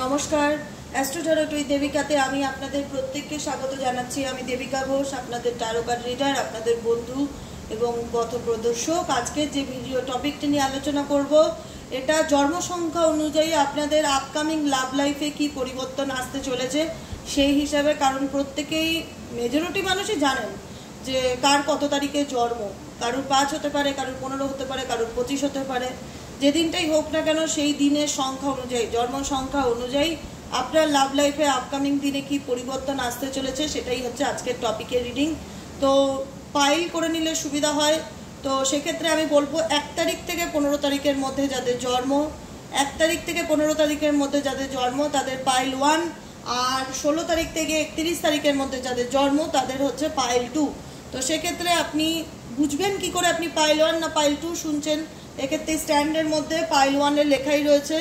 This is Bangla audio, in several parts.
নমস্কার, অ্যাস্ট্রো ট্যারোট উইথ দেবিকাতে আমি আপনাদের প্রত্যেককে স্বাগত জানাচ্ছি। আমি দেবিকা ঘোষ, আপনাদের ট্যারো কার্ড রিডার, আপনাদের বন্ধু এবং পথপ্রদর্শক। আজকের যে ভিডিও টপিকটি নিয়ে আলোচনা করব, এটা জন্ম সংখ্যা অনুযায়ী আপনাদের আপকামিং লাভ লাইফে কি পরিবর্তন আসতে চলেছে সেই হিসাবে। কারণ প্রত্যেকেই, মেজরিটি মানুষই জানেন যে কার কত তারিখে জন্ম। কারুর 5 হতে পারে, কারুর 15 হতে পারে, কারুর 25 হতে পারে। যে দিনটাই হোক না কেন, সেই দিনের সংখ্যা অনুযায়ী, জন্ম সংখ্যা অনুযায়ী আপনার লাভ লাইফে আপকামিং দিনে কি পরিবর্তন আসতে চলেছে সেটাই হচ্ছে আজকের টপিকের রিডিং। তো পাইল করে নিলে সুবিধা হয়। তো সেক্ষেত্রে আমি বলবো 1 তারিখ থেকে 15 তারিখের মধ্যে যাদের জন্ম, 1 তারিখ থেকে 15 তারিখের মধ্যে যাদের জন্ম তাদের পাইল 1, আর 16 তারিখ থেকে 31 তারিখের মধ্যে যাদের জন্ম তাদের হচ্ছে পাইল 2। তো সেক্ষেত্রে আপনি বুঝবেন কি করে আপনি পাইল 1 না পাইল 2 শুনছেন। এক্ষেত্রে স্ট্যান্ডের মধ্যে পাইল 1 এর লেখাই রয়েছে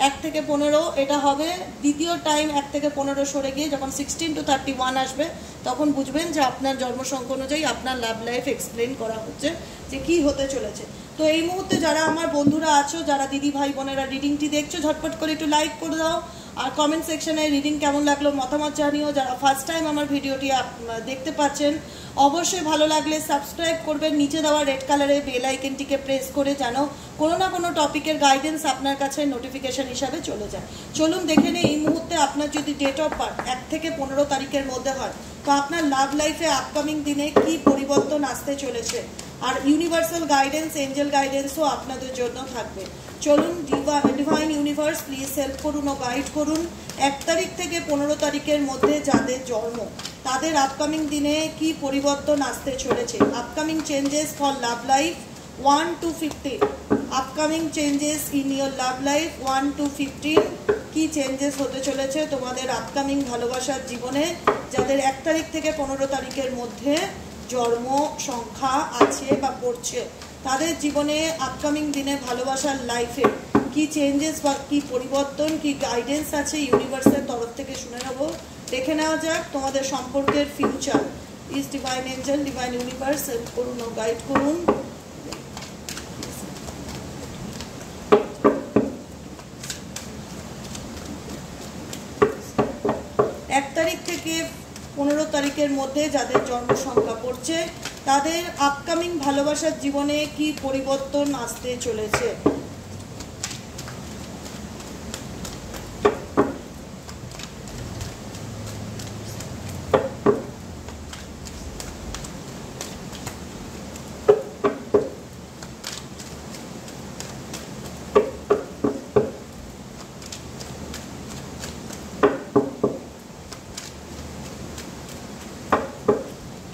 1 থেকে 15। এটা হবে দ্বিতীয় টাইম 1 থেকে 15 সরে গিয়ে যখন 16 to 31 আসবে, তখন বুঝবেন যে আপনার জন্ম সংখ্যা অনুযায়ী আপনার লাভ লাইফ এক্সপ্লেন করা হচ্ছে যে কি হতে চলেছে। তো এই মুহূর্তে যারা আমার বন্ধুরা আছো, যারা দিদি ভাই বোনেরা রিডিংটি দেখছো, ঝটপট করে একটু লাইক করে দাও আর কমেন্ট সেকশনে রিডিং কেমন লাগলো মতামত জানিও। যারা ফার্স্ট টাইম আমার ভিডিওটি দেখতে পাচ্ছেন, অবশ্যই ভালো লাগলে সাবস্ক্রাইব করবেন। নিচে দেওয়া রেড কালারের বেল আইকনটিকে প্রেস করে যেন কোনো না কোনো টপিকের গাইডেন্স আপনার কাছে নোটিফিকেশন হিসাবে চলে যায়। চলুন দেখে নিই এই মুহূর্তে আপনার যদি ডেট অফ বার্থ 1 থেকে 15 তারিখের মধ্যে হয়, তো আপনার লাভ লাইফে আপকামিং দিনে কি পরিবর্তন আসতে চলেছে। আর ইউনিভার্সাল গাইডেন্স, এঞ্জেল গাইডেন্সও আপনাদের জন্য থাকবে। চলুন, ডিভাইন ইউনিভার্স প্লিজ হেল্প করুন ও গাইড করুন। 1 তারিখ থেকে 15 তারিখের মধ্যে যাদের জন্ম তাদের আপকামিং দিনে কি পরিবর্তন আসতে চলেছে। Upcoming changes for love life 1 to 15। Upcoming changes in your love life 1 to 15। কি চেঞ্জেস হতে চলেছে তোমাদের আপকামিং ভালোবাসার জীবনে যাদের 1 তারিখ থেকে 15 তারিখের মধ্যে জন্ম সংখ্যা আছে বা পড়ছে, তাদের জীবনে আপকামিং দিনে ভালোবাসার লাইফে কি চেঞ্জেস বা কি পরিবর্তন, কি গাইডেন্স আছে ইউনিভার্সের তরফ থেকে শুনে নেব। দেখে নেওয়া যাক তোমাদের সম্পর্কের future. Is divine angel, divine universe help করুন ও গাইড করুন। 1 তারিখ থেকে 15 তারিখের মধ্যে যাদের জন্ম সংখ্যা পড়ছে তাদের আপকামিং ভালোবাসার জীবনে কি পরিবর্তন আসতে চলেছে।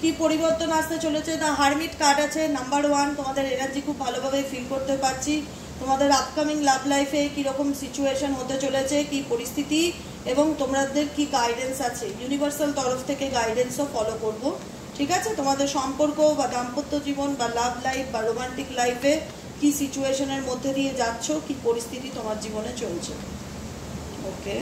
কি পরিবর্তন আসতে চলেছে। দ্য হারমিট কার্ড আছে নাম্বার 1। তোমাদের এনার্জি খুব ভালোভাবে ফিল করতে পারছি। তোমাদের আপকামিং লাভ লাইফে কীরকম সিচুয়েশন হতে চলেছে, কি পরিস্থিতি এবং তোমাদের কি গাইডেন্স আছে। ইউনিভার্সাল তরফ থেকে গাইডেন্সও ফলো করব, ঠিক আছে। তোমাদের সম্পর্ক বা দাম্পত্য জীবন বা লাভ লাইফ বা রোমান্টিক লাইফে কি সিচুয়েশনের মধ্যে দিয়ে যাচ্ছ, কি পরিস্থিতি তোমার জীবনে চলছে। ওকে,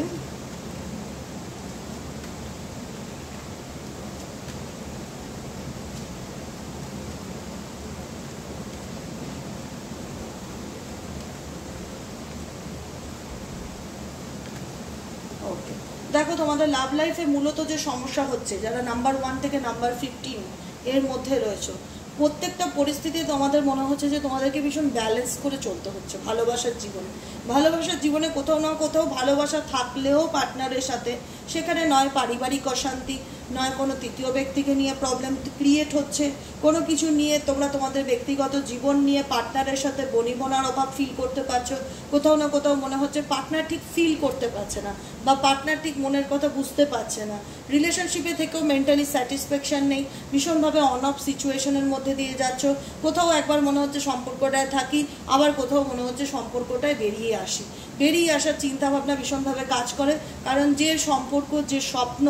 দেখো তোমাদের লাভ লাইফে মূলত যে সমস্যা হচ্ছে, যারা নাম্বার 1 থেকে নাম্বার 15 এর মধ্যে রয়েছে, প্রত্যেকটা পরিস্থিতি তোমাদের মনে হচ্ছে যে তোমাদেরকে ভীষণ ব্যালেন্স করে চলতে হচ্ছে ভালোবাসার জীবনে। ভালোবাসার জীবনে কোথাও না কোথাও ভালোবাসা থাকলেও পার্টনারের সাথে সেখানে নয় পারিবারিক অশান্তি, নয় কোনো তৃতীয় ব্যক্তিকে নিয়ে প্রবলেম ক্রিয়েট হচ্ছে, কোনো কিছু নিয়ে তোমরা তোমাদের ব্যক্তিগত জীবন নিয়ে পার্টনারের সাথে বনিবনার অভাব ফিল করতে পারছো। কোথাও না কোথাও মনে হচ্ছে পার্টনার ঠিক ফিল করতে পারছে না বা পার্টনার ঠিক মনের কথা বুঝতে পারছে না। রিলেশনশিপে থেকেও মেন্টালি স্যাটিসফ্যাকশন নেই, ভীষণভাবে অন অফ সিচুয়েশনের মধ্যে দিয়ে যাচ্ছ। কোথাও একবার মনে হচ্ছে সম্পর্কটায় থাকি, আবার কোথাও মনে হচ্ছে সম্পর্কটায় বেরিয়ে আসি। বেরিয়ে আসার চিন্তাভাবনা ভীষণভাবে কাজ করে, কারণ যে সম্পর্ক, যে স্বপ্ন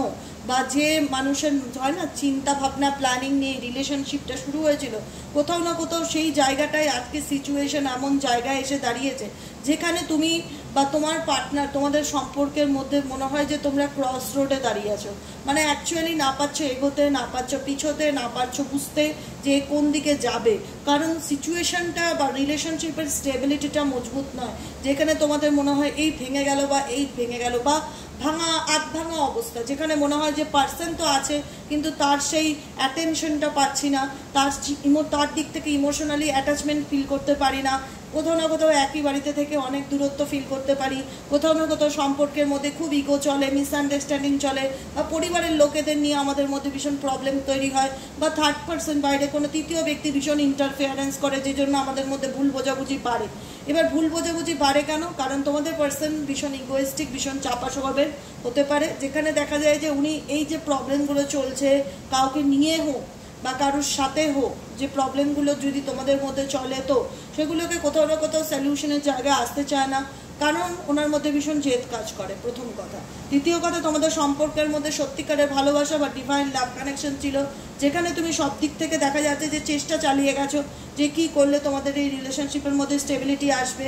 বা যে মানুষের হয় না চিন্তা ভাবনা প্ল্যানিং নিয়ে রিলেশনশিপটা শুরু হয়েছিল, কোথাও না কোথাও সেই জায়গাটায় আজকে সিচুয়েশন এমন জায়গায় এসে দাঁড়িয়েছে যেখানে তুমি বা তোমার পার্টনার তোমাদের সম্পর্কের মধ্যে মনে হয় যে তোমরা ক্রস রোডে দাঁড়িয়ে আছো, মানে অ্যাকচুয়ালি না পারছো এগোতে, না পারছো পিছোতে, না পারছো বুঝতে যে কোন দিকে যাবে, কারণ সিচুয়েশনটা বা রিলেশনশিপের স্টেবিলিটিটা মজবুত নয়, যেখানে তোমাদের মনে হয় এই ভেঙে গেল বা এই ভেঙে গেল, বা ভাঙা আধ ভাঙা অবস্থা, যেখানে মনে হয় যে পার্সন তো আছে কিন্তু তার সেই অ্যাটেনশনটা পাচ্ছি না, তার দিক থেকে ইমোশনালি অ্যাটাচমেন্ট ফিল করতে পারি না, কোথাও না কোথাও একই বাড়িতে থেকে অনেক দূরত্ব ফিল করতে পারি, কোথাও না কোথাও সম্পর্কের মধ্যে খুব ইগো চলে, মিসআন্ডারস্ট্যান্ডিং চলে, বা পরিবারের লোকেদের নিয়ে আমাদের মধ্যে ভীষণ প্রবলেম তৈরি হয়, বা থার্ড পার্সন বাইরে কোনো তৃতীয় ব্যক্তি ভীষণ ইন্টারফেয়ারেন্স করে, যে জন্য আমাদের মধ্যে ভুল বোঝাবুঝি বাড়ে। এবার ভুল বোঝাবুঝি বাড়ে কেন? কারণ তোমাদের পার্সন ভীষণ ইগোয়েস্টিক, ভীষণ চাপা স্বভাবের হতে পারে, যেখানে দেখা যায় যে উনি এই যে প্রবলেমগুলো চলছে কাউকে নিয়ে হোক বা কারোর সাথে হোক, যে প্রবলেমগুলো যদি তোমাদের মধ্যে চলে তো সেগুলোকে কোথাও না কোথাও সলিউশনের জায়গায় আসতে চায় না, কারণ ওনার মধ্যে ভীষণ জেদ কাজ করে, প্রথম কথা। দ্বিতীয় কথা, তোমাদের সম্পর্কের মধ্যে সত্যিকারের ভালোবাসা বা ডিভাইন লাভ কানেকশন ছিল, যেখানে তুমি সব দিক থেকে দেখা যাচ্ছে যে চেষ্টা চালিয়ে গেছো যে কি করলে তোমাদের এই রিলেশনশিপের মধ্যে স্টেবিলিটি আসবে,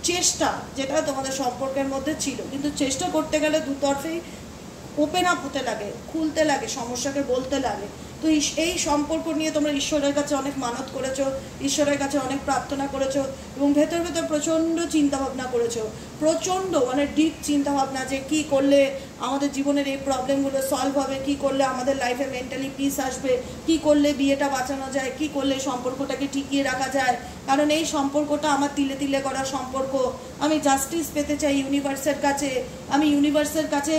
চেষ্টা যেটা তোমাদের সম্পর্কের মধ্যে ছিল, কিন্তু চেষ্টা করতে গেলে দুতরফেই ওপেন আপ হতে লাগে, খুলতে লাগে, সমস্যাকে বলতে লাগে। তো এই সম্পর্ক নিয়ে তোমরা ঈশ্বরের কাছে অনেক মানত করেছো, ঈশ্বরের কাছে অনেক প্রার্থনা করেছো, এবং ভেতর ভেতর প্রচণ্ড চিন্তাভাবনা করেছো, প্রচণ্ড মানে ডিপ চিন্তাভাবনা, যে কি করলে আমাদের জীবনের এই প্রবলেমগুলো সলভ হবে, কি করলে আমাদের লাইফে মেন্টালি পিস আসবে, কি করলে বিয়েটা বাঁচানো যায়, কি করলে সম্পর্কটাকে টিকিয়ে রাখা যায়, কারণ এই সম্পর্কটা আমার তিলে তিলে করা সম্পর্ক। আমি জাস্টিস পেতে চাই ইউনিভার্সের কাছে, আমি ইউনিভার্সের কাছে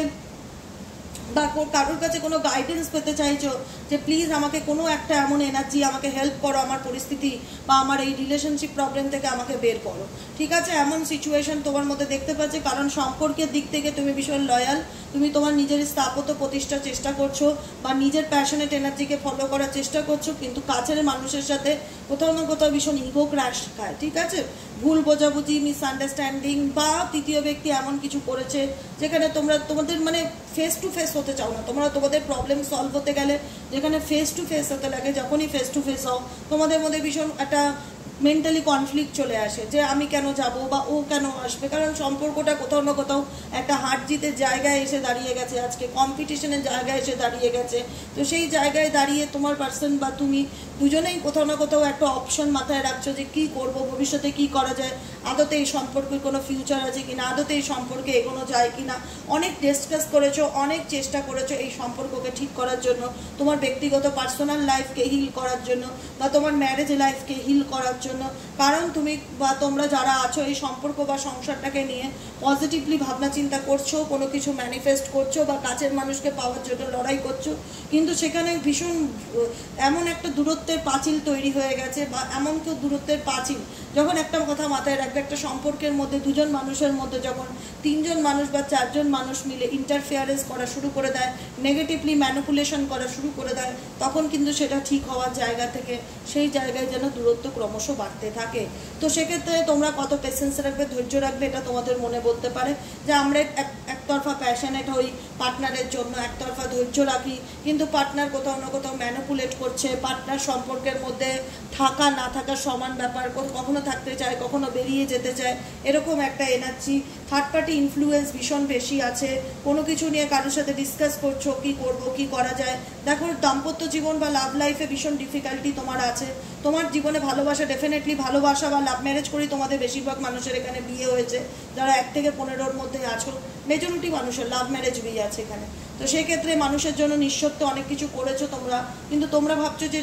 বা কারোর কাছে কোনো গাইডেন্স পেতে চাইছো যে প্লিজ আমাকে কোনো একটা এমন এনার্জি আমাকে হেল্প করো, আমার পরিস্থিতি বা আমার এই রিলেশনশিপ প্রবলেম থেকে আমাকে বের করো। ঠিক আছে, এমন সিচুয়েশন তোমার মধ্যে দেখতে পাচ্ছি, কারণ সম্পর্কের দিক থেকে তুমি ভীষণ লয়াল, তুমি তোমার নিজের স্থাপত্য প্রতিষ্ঠার চেষ্টা করছো বা নিজের প্যাশনেট এনার্জিকে ফলো করার চেষ্টা করছো, কিন্তু কাছের মানুষের সাথে কোথাও না কোথাও ভীষণ ইগো ক্র্যাশ খায়। ঠিক আছে, ভুল বোঝাবুঝি, মিসআন্ডারস্ট্যান্ডিং বা তৃতীয় ব্যক্তি এমন কিছু করেছে যেখানে তোমাদের মানে ফেস টু ফেস হতে চাও না, তোমরা তোমাদের প্রবলেম সলভ হতে গেলে যেখানে ফেস টু ফেস হতে লাগে, যখনই ফেস টু ফেস হও তোমাদের মধ্যে ভীষণ একটা মেন্টালি কনফ্লিক্ট চলে আসে যে আমি কেন যাব বা ও কেন আসবে, কারণ সম্পর্কটা কোথাও না কোথাও একটা হার জিতের জায়গায় এসে দাঁড়িয়ে গেছে, আজকে কম্পিটিশনের জায়গায় এসে দাঁড়িয়ে গেছে। তো সেই জায়গায় দাঁড়িয়ে তোমার পার্সন বা তুমি দুজনেই কোথাও না কোথাও একটা অপশন মাথায় রাখছো যে কি করব, ভবিষ্যতে কি করা যায়, আদতে এই সম্পর্কের কোনো ফিউচার আছে কিনা, আদতে এই সম্পর্কে এগোনো যায় কিনা, অনেক ডিসকাস করেছো, অনেক চেষ্টা করেছো এই সম্পর্ককে ঠিক করার জন্য, তোমার ব্যক্তিগত পার্সোনাল লাইফকে হিল করার জন্য বা তোমার ম্যারেজ লাইফকে হিল করার জন্য, কারণ তুমি বা তোমরা যারা আছো এই সম্পর্ক বা সংসারটাকে নিয়ে পজিটিভলি ভাবনা চিন্তা করছো, কোনো কিছু ম্যানিফেস্ট করছো বা কাছের মানুষকে পাওয়ার জন্য লড়াই করছো, কিন্তু সেখানে ভীষণ এমন একটা দূরত্বের পাঁচিল তৈরি হয়ে গেছে বা এমন কেউ দূরত্বের পাঁচিল, যখন একটা কথা মাথায় রাখবে, একটা সম্পর্কের মধ্যে দুজন মানুষের মধ্যে যখন তিনজন মানুষ বা চারজন মানুষ মিলে ইন্টারফেয়ারেন্স করা শুরু করে দেয়, নেগেটিভলি ম্যানিপুলেশন করা শুরু করে দেয়, তখন কিন্তু সেটা ঠিক হওয়ার জায়গা থেকে সেই জায়গায় যেন দূরত্ব ক্রমশ বাড়তে থাকে। তো সেক্ষেত্রে তোমরা কত পেশেন্স রাখবে, ধৈর্য রাখবে, এটা তোমাদের মনে বলতে পারে যে আমরা একতরফা প্যাশনেট হই পার্টনারের জন্য, একতরফা ধৈর্য রাখি, কিন্তু পার্টনার কোথাও না কোথাও ম্যানিপুলেট করছে, পার্টনার সম্পর্কের মধ্যে থাকা না থাকা সমান ব্যাপার, কখনো থাকতে চায় কখনো বেরিয়ে যেতে চায়, এরকম একটা এনার্জি, থার্ড পার্টি ইনফ্লুয়েন্স ভীষণ বেশি আছে, কোনো কিছু নিয়ে কারোর সাথে ডিসকাস করছো কি করব কি করা যায়। দেখো, দাম্পত্য জীবন বা লাভ লাইফে ভীষণ ডিফিকাল্টি তোমার আছে, তোমার জীবনে ভালোবাসা ডেফিনেটলি ভালোবাসা বা লাভ ম্যারেজ করেই তোমাদের বেশিরভাগ মানুষের এখানে বিয়ে হয়েছে, যারা 1 থেকে 15-র মধ্যে আছো, মেজরিটি মানুষের লাভ ম্যারেজ বিয়ে আছে এখানে। তো সেই ক্ষেত্রে মানুষের জন্য নিঃশর্ত অনেক কিছু করেছো তোমরা, কিন্তু তোমরা ভাবছো যে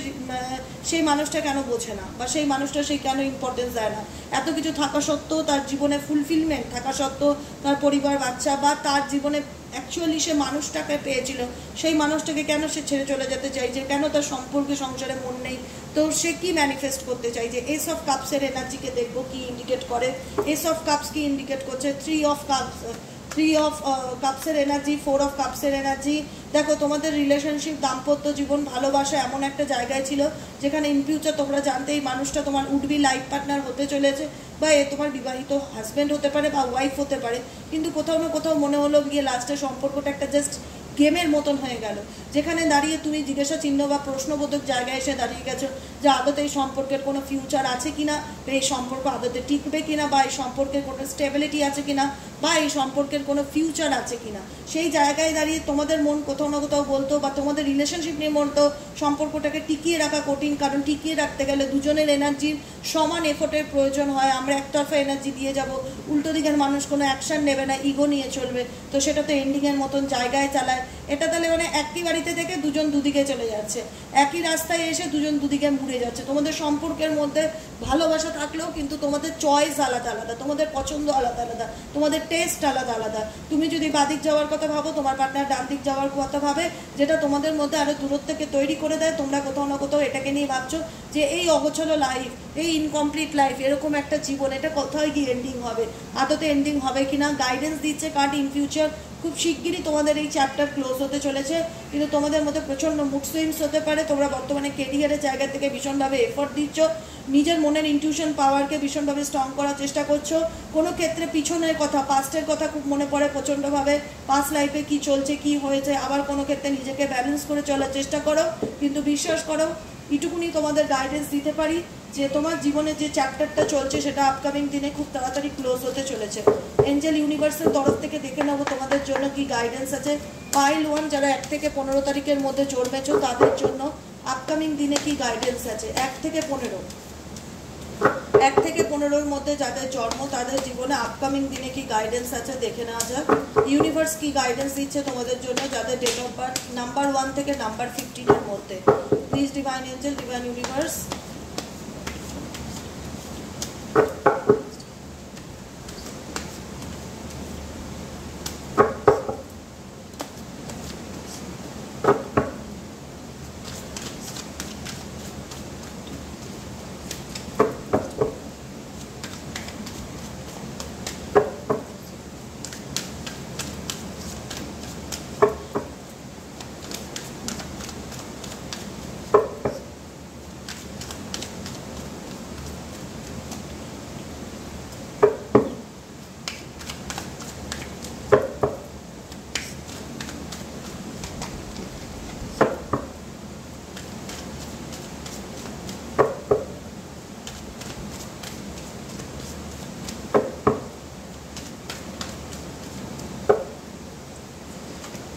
সেই মানুষটা কেন বোঝে না বা সেই মানুষটা সেই কেন ইম্পর্টেন্স দেয় না, এত কিছু থাকা সত্ত্বেও তার জীবনে ফুলফিলমেন্ট থাকা সত্ত্বেও তার পরিবার বাচ্চা বা তার জীবনে অ্যাকচুয়ালি সে মানুষটাকে পেয়েছিল, সেই মানুষটাকে কেন সে ছেড়ে চলে যেতে চাইছে, কেন তার সম্পর্কে সংসারে মন নেই। তো সে কি ম্যানিফেস্ট করতে চাইছে, এস অফ কাপসের এনার্জিকে দেখবো কি ইন্ডিকেট করে। এস অফ কাপস কি ইন্ডিকেট করছে, 3 অফ কাপসের এনার্জি, 4 অফ কাপসের এনার্জি। দেখো, তোমাদের রিলেশনশিপ, দাম্পত্য জীবন, ভালোবাসা এমন একটা জায়গায় ছিল যেখানে ইন ফিউচার তোমরা জানতে এই মানুষটা তোমার উডবি লাইফ পার্টনার হতে চলেছে, বা এ তোমার বিবাহিত হাজব্যান্ড হতে পারে বা ওয়াইফ হতে পারে, কিন্তু কোথাও না কোথাও মনে হলো গিয়ে লাস্টে সম্পর্কটা একটা জাস্ট গেমের মতন হয়ে গেল, যেখানে দাঁড়িয়ে তুমি জিজ্ঞাসা চিহ্ন বা প্রশ্নবোধক জায়গায় এসে দাঁড়িয়ে গেছো যে আদতে এই সম্পর্কের কোনো ফিউচার আছে কিনা, এই সম্পর্ক আদতে টিকবে কিনা, বা এই সম্পর্কের কোনো স্টেবিলিটি আছে কিনা, বা এই সম্পর্কের কোনো ফিউচার আছে কিনা। সেই জায়গায় দাঁড়িয়ে তোমাদের মন কোথাও না কোথাও বলতো, বা তোমাদের রিলেশনশিপ নিয়ে বলতো সম্পর্কটাকে টিকিয়ে রাখা কঠিন, কারণ টিকিয়ে রাখতে গেলে দুজনের এনার্জির সমান এফোর্টের প্রয়োজন হয়। আমরা একতরফা এনার্জি দিয়ে যাব, উল্টো দিকের মানুষ কোনো অ্যাকশন নেবে না, ইগো নিয়ে চলবে, তো সেটা তো এন্ডিংয়ের মতন জায়গায় চালায়। এটা তাহলে মানে একই বাড়িতে থেকে দুজন দুদিকে চলে যাচ্ছে, একই রাস্তায় এসে দুজন দুদিকে মুড়ে যাচ্ছে। তোমাদের সম্পর্কের মধ্যে ভালোবাসা থাকলেও কিন্তু তোমাদের চয়েস আলাদা আলাদা, তোমাদের পছন্দ আলাদা আলাদা, তোমাদের টেস্ট আলাদা আলাদা। তুমি যদি বাদিক যাওয়ার কথা ভাবো, তোমার পার্টনার ডান দিক যাওয়ার কথা ভাবে, যেটা তোমাদের মধ্যে আরো দূরত্বকে তৈরি করে দেয়। তোমরা কোথাও না কোথাও এটাকে নিয়ে ভাবছো যে এই অগোছলো লাইফ, এই ইনকমপ্লিট লাইফ, এরকম একটা জীবন, এটা কোথায় গিয়ে এন্ডিং হবে, আদতে এন্ডিং হবে কিনা। গাইডেন্স দিচ্ছে কার্ড ইন ফিউচার, খুব শিগগিরই তোমাদের এই চ্যাপ্টার ক্লোজ হতে চলেছে, কিন্তু তোমাদের মধ্যে প্রচণ্ড মুড সুইংস হতে পারে। তোমরা বর্তমানে কেরিয়ারের জায়গা থেকে ভীষণভাবে এফোর্ট দিচ্ছ, নিজের মনের ইনটিউশন পাওয়ারকে ভীষণভাবে স্ট্রং করার চেষ্টা করছো। কোনো ক্ষেত্রে পিছনের কথা, পাস্টের কথা খুব মনে পড়ে প্রচণ্ডভাবে, পাস্ট লাইফে কি চলছে কি হয়েছে। আবার কোনো ক্ষেত্রে নিজেকে ব্যালেন্স করে চলার চেষ্টা করো, কিন্তু বিশ্বাস করো এটুকুনি তোমাদের গাইডেন্স দিতে পারি যে তোমার জীবনে যে চ্যাপ্টারটা চলছে সেটা আপকামিং দিনে খুব তাড়াতাড়ি ক্লোজ হতে চলেছে। এঞ্জেল ইউনিভার্সের তরফ থেকে দেখে নেবো তোমাদের জন্য কি গাইডেন্স আছে। পাইল 1 যারা 1 থেকে 15 তারিখের মধ্যে জন্মেছো তাদের জন্য আপকামিং দিনে কি গাইডেন্স আছে। 1 থেকে 15-র মধ্যে যাদের জন্ম তাদের জীবনে আপকামিং দিনে কি গাইডেন্স আছে দেখে নেওয়া যাক। ইউনিভার্স কি গাইডেন্স দিচ্ছে তোমাদের জন্য যাদের ডেট অফ বার্থ নাম্বার 1 থেকে নাম্বার 15-এর মধ্যে। Please divine angel, divine universe.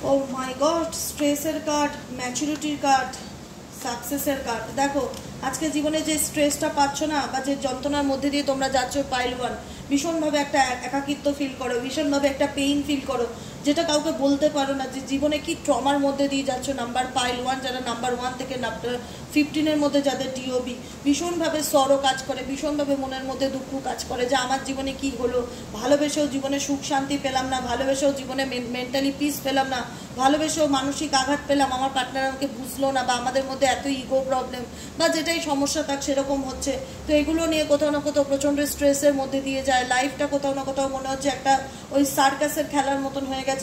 Oh my god, স্ট্রেসের কার্ড, ম্যাচুরিটির কার্ড, সাকসেসের কার্ড। দেখো আজকে জীবনে যে স্ট্রেসটা পাচ্ছ না, বা যে যন্ত্রণার মধ্যে দিয়ে তোমরা যাচ্ছ, পাইল 1 ভীষণভাবে একটা একাকিত্ব ফিল করো, ভীষণভাবে একটা পেইন ফিল করো, যেটা কাউকে বলতে পারো না যে জীবনে কি ট্রমার মধ্যে দিয়ে যাচ্ছ। নাম্বার পাইল 1 যারা নাম্বার 1 থেকে নাম্বার 15-এর মধ্যে যাদের ডিওবি, ভীষণভাবে সরো কাজ করে, ভীষণভাবে মনের মধ্যে দুঃখ কাজ করে যে আমার জীবনে কি হলো, ভালোবেসেও জীবনে সুখ শান্তি পেলাম না, ভালোবেসেও জীবনে মেন্টালি পিস পেলাম না, ভালোবেসেও মানসিক আঘাত পেলাম, আমার পার্টনার আমাকে বুঝলো না, বা আমাদের মধ্যে এত ইগো প্রবলেম বা যেটাই সমস্যা থাক সেরকম হচ্ছে। তো এগুলো নিয়ে কোথাও না কোথাও প্রচণ্ড স্ট্রেসের মধ্যে দিয়ে যায়। লাইফটা কোথাও না কোথাও মনে হচ্ছে একটা ওই সার্কাসের খেলার মতন হয়ে গেছে।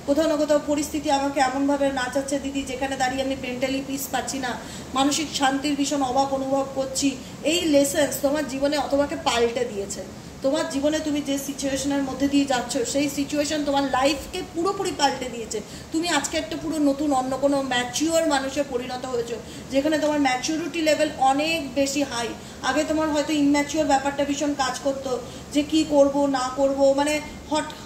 কোথাও না কোথাও পরিস্থিতি আমাকে এমনভাবে নাচাচ্ছে দিদি যেখানে দাঁড়িয়ে আমি মেন্টালি পিস পাচ্ছি না, মানসিক শান্তির ভীষণ অভাব অনুভব করছি। এই লেসেন্স তোমার জীবনে তোমাকে পাল্টে দিয়েছে। তোমার জীবনে তুমি যে সিচুয়েশনের মধ্যে দিয়ে যাচ্ছ সেই সিচুয়েশন তোমার লাইফকে পুরোপুরি পাল্টে দিয়েছে। তুমি আজকে একটা পুরো নতুন অন্য কোনো ম্যাচিওর মানুষে পরিণত হয়েছো, যেখানে তোমার ম্যাচিউরিটি লেভেল অনেক বেশি হাই। আগে তোমার হয়তো ইম্যাচিওর ব্যাপারটা ভীষণ কাজ করতো, যে কি করব না করব, মানে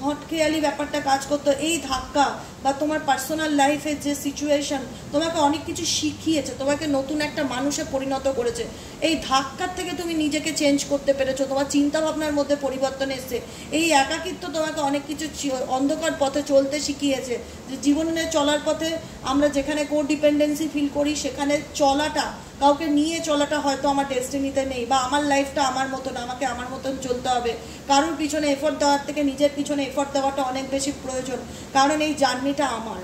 হট খেয়ালি ব্যাপারটা কাজ করতো। এই ধাক্কা বা তোমার পার্সোনাল লাইফের যে সিচুয়েশন তোমাকে অনেক কিছু শিখিয়েছে, তোমাকে নতুন একটা মানুষে পরিণত করেছে। এই ধাক্কার থেকে তুমি নিজেকে চেঞ্জ করতে পেরেছো, তোমার চিন্তা ভাবনার মধ্যে পরিবর্তন এসছে। এই একাকিত্ব তোমাকে অনেক কিছু অন্ধকার পথে চলতে শিখিয়েছে, যে জীবনে চলার পথে আমরা যেখানে কোডিপেন্ডেন্সি ফিল করি সেখানে চলাটা, কাউকে নিয়ে চলাটা হয়তো আমার ডেস্টিনিতে নেই, বা আমার লাইফটা আমার মতন, আমাকে আমার মতন চলতে হবে। কারোর পিছনে এফোর্ট দেওয়ার থেকে নিজের পিছনে এফোর্ট দেওয়াটা অনেক বেশি প্রয়োজন, কারণ এই জার্নিটা আমার।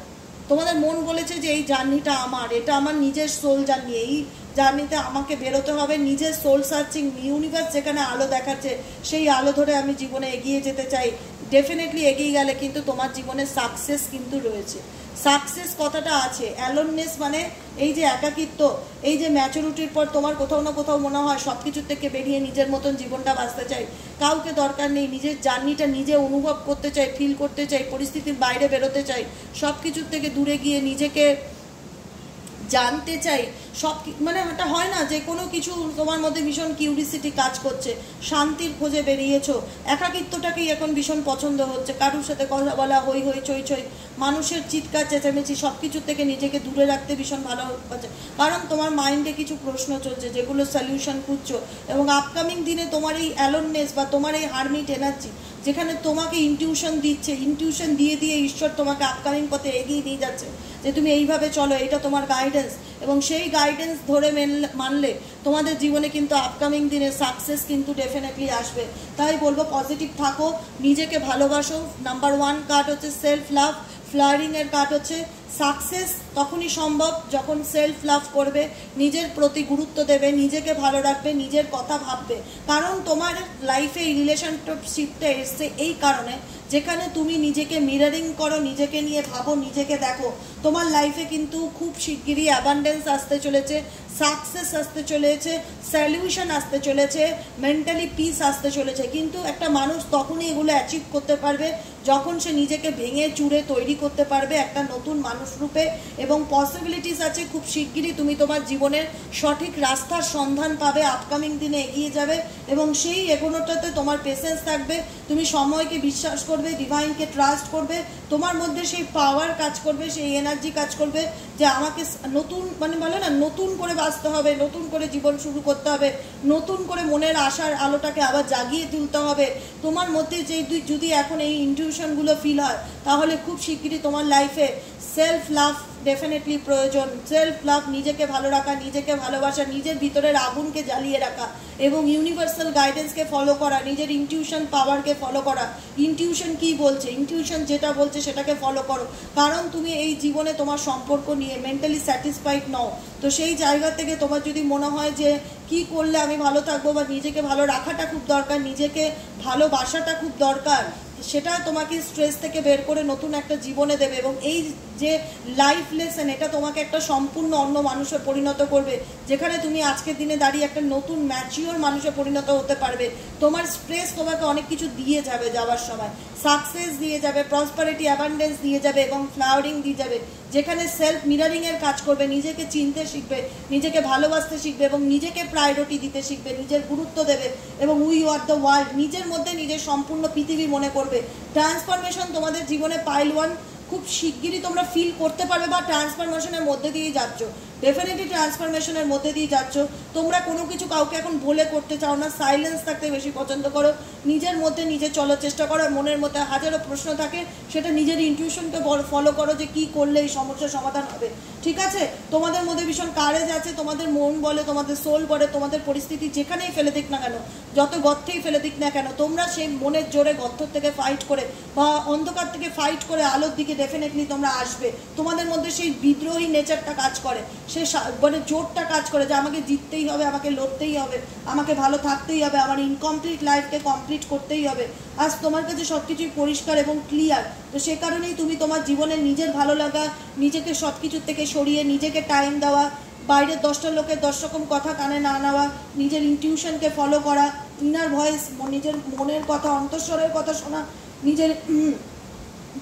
তোমাদের মন বলেছে যে এই জার্নিটা আমার, এটা আমার নিজের সোল জার্নি, এই জার্নিতে আমাকে বেরোতে হবে, নিজের সোল সার্চিং। ইউনিভার্স যেখানে আলো দেখাচ্ছে সেই আলো ধরে আমি জীবনে এগিয়ে যেতে চাই। ডেফিনেটলি এগিয়ে গেলে কিন্তু তোমার জীবনে সাকসেস কিন্তু রয়েছে। সাকসেস কথাটা আছে। অ্যালোননেস মানে এই যে একাকিত্ব, এই যে ম্যাচুরিটির পর তোমার কোথাও না কোথাও মনে হয় সব কিছুর থেকে বেরিয়ে নিজের মতন জীবনটা বাঁচতে চাই, কাউকে দরকার নেই, নিজের জার্নিটা নিজে অনুভব করতে চাই, ফিল করতে চাই, পরিস্থিতির বাইরে বেরোতে চাই, সব কিছুর থেকে দূরে গিয়ে নিজেকে জানতে চাই সব, মানে এটা হয় না যে কোনো কিছু তোমার মধ্যে ভীষণ কিউরিসিটি কাজ করছে, শান্তির খোঁজে বেরিয়েছো, একাকিত্বটাকেই এখন ভীষণ পছন্দ হচ্ছে, কারোর সাথে কথা বলা, হই হই চই চই, মানুষের চিৎকার চেঁচামেচি সব কিছুর থেকে নিজেকে দূরে রাখতে ভীষণ ভালো হচ্ছে, কারণ তোমার মাইন্ডে কিছু প্রশ্ন চলছে যেগুলো সলিউশন খুঁজছো। এবং আপকামিং দিনে তোমার এই অ্যালোননেস বা তোমার এই হারমিট এনার্জি যেখানে তোমাকে ইনটিউশন দিচ্ছে, ইনটিউশন দিয়ে দিয়ে ঈশ্বর তোমাকে আপকামিং পথে এগিয়ে নিয়ে যাচ্ছে যে তুমি এইভাবে চলো, এটা তোমার গাইডেন্স, এবং সেই গাইডেন্স ধরে মানলে তোমাদের জীবনে কিন্তু আপকামিং দিনে সাকসেস কিন্তু ডেফিনেটলি আসবে। তাই বলবো পজিটিভ থাকো, নিজেকে ভালোবাসো। নাম্বার 1 কার্ড হচ্ছে সেলফ লাভ, ফ্লারিংয়ের কার্ড হচ্ছে সাকসেস তখনই সম্ভব যখন সেলফ লাভ করবে, নিজের প্রতি গুরুত্ব দেবে, নিজেকে ভালো রাখবে, নিজের কথা ভাববে। কারণ তোমার লাইফে এই রিলেশনশিপটা এসছে এই কারণে যেখানে তুমি নিজেকে মিররিং করো, নিজেকে নিয়ে ভাবো, নিজেকে দেখো। তোমার লাইফে কিন্তু খুব শিগগিরই অ্যাবান্ডেন্স আসতে চলেছে, সাকসেস আসতে চলেছে, সলিউশন আসতে চলেছে, মেন্টালি পিস আসতে চলেছে। কিন্তু একটা মানুষ তখনই এগুলো অ্যাচিভ করতে পারবে যখন সে নিজেকে ভেঙে চুরে তৈরি করতে পারবে একটা নতুন মানুষ রূপে। এবং পসিবিলিটিস আছে খুব শিগগিরই তুমি তোমার জীবনের সঠিক রাস্তার সন্ধান পাবে, আপকামিং দিনে এগিয়ে যাবে এবং সেই এগোনোটাতে তোমার পেশেন্স থাকবে, তুমি সময়কে বিশ্বাস করবে, ডিভাইনকে ট্রাস্ট করবে, তোমার মধ্যে সেই পাওয়ার কাজ করবে, সেই এনার্জি কাজ করবে যে আমাকে নতুন, মানে বলে না, নতুন করে বাঁচতে হবে, নতুন করে জীবন শুরু করতে হবে, নতুন করে মনের আশার আলোটাকে আবার জাগিয়ে তুলতে হবে। তোমার মধ্যে যে যদি এখন এই ইনটিউশনগুলো ফিল হয় তাহলে খুব শিগগিরই তোমার লাইফে সেলফ লাভ ডেফিনেটলি প্রয়োজন। সেলফ লাভ, নিজেকে ভালো রাখা, নিজেকে ভালোবাসা, নিজের ভিতরের আগুনকে জ্বালিয়ে রাখা এবং ইউনিভার্সাল গাইডেন্সকে ফলো করা, নিজের ইনটিউশন পাওয়ারকে ফলো করা। ইনটিউশন কি বলছে, ইনটিউশন যেটা বলছে সেটাকে ফলো করো, কারণ তুমি এই জীবনে তোমার সম্পর্ক নিয়ে মেন্টালি স্যাটিসফাইড নও। তো সেই জায়গা থেকে তোমার যদি মনে হয় যে কি করলে আমি ভালো থাকবো বা নিজেকে ভালো রাখাটা খুব দরকার, নিজেকে ভালোবাসাটা খুব দরকার, সেটা তোমাকে স্ট্রেস থেকে বের করে নতুন একটা জীবনে দেবে। এবং এই যে লাইফ লেসন, এটা তোমাকে একটা সম্পূর্ণ অন্য মানুষে পরিণত করবে, যেখানে তুমি আজকের দিনে দাঁড়িয়ে একটা নতুন ম্যাচিওর মানুষে পরিণত হতে পারবে। তোমার স্ট্রেস তোমাকে অনেক কিছু দিয়ে যাবে, যাওয়ার সময় সাকসেস দিয়ে যাবে, প্রসপারিটি, অ্যাবান্ডেন্স দিয়ে যাবে এবং ফ্লাওয়ারিং দিয়ে যাবে, যেখানে সেলফ মিরারিংয়ের কাজ করবে, নিজেকে চিনতে শিখবে, নিজেকে ভালোবাসতে শিখবে এবং নিজেকে প্রায়োরিটি দিতে শিখবে, নিজের গুরুত্ব দেবে এবং উই আর দ্য ওয়ার্ল্ড, নিজের মধ্যে নিজের সম্পূর্ণ পৃথিবী মনে করবে। ট্রান্সফরমেশন তোমাদের জীবনে পাইল 1 খুব শিগগিরই তোমরা ফিল করতে পারবে বা ট্রান্সফরমেশনের মধ্যে দিয়েই যাচ্ছ, ডেফিনেটলি ট্রান্সফরমেশনের মধ্যে দিয়ে যাচ্ছ। তোমরা কোনো কিছু কাউকে এখন বলে করতে চাও না, সাইলেন্স থাকতে বেশি পছন্দ করো, নিজের মধ্যে নিজে চলার চেষ্টা করো। মনের মধ্যে হাজারো প্রশ্ন থাকে, সেটা নিজের ইনটিউশনকে ফলো করো যে কী করলে এই সমস্যার সমাধান হবে। ঠিক আছে, তোমাদের মধ্যে ভীষণ কারেজ আছে, তোমাদের মন বলে, তোমাদের সোল বলে, তোমাদের পরিস্থিতি যেখানেই ফেলে দিক না কেন, যত গর্তেই ফেলে দিক না কেন, তোমরা সেই মনের জোরে গর্ত থেকে ফাইট করে বা অন্ধকার থেকে ফাইট করে আলোর দিকে ডেফিনেটলি তোমরা আসবে। তোমাদের মধ্যে সেই বিদ্রোহী নেচারটা কাজ করে, সে মানে জোরটা কাজ করে যে আমাকে জিততেই হবে, আমাকে লড়তেই হবে, আমাকে ভালো থাকতেই হবে, আমার ইনকমপ্লিট লাইফকে কমপ্লিট করতেই হবে। আজ তোমার কাছে সব কিছুই পরিষ্কার এবং ক্লিয়ার। তো সে কারণেই তুমি তোমার জীবনে নিজের ভালো লাগা, নিজেকে সব কিছুর থেকে সরিয়ে নিজেকে টাইম দেওয়া, বাইরের 10টা লোকের 10 রকম কথা কানে না নেওয়া, নিজের ইনটিউশনকে ফলো করা, ইনার ভয়েস, নিজের মনের কথা, অন্তঃস্বরের কথা শোনা, নিজের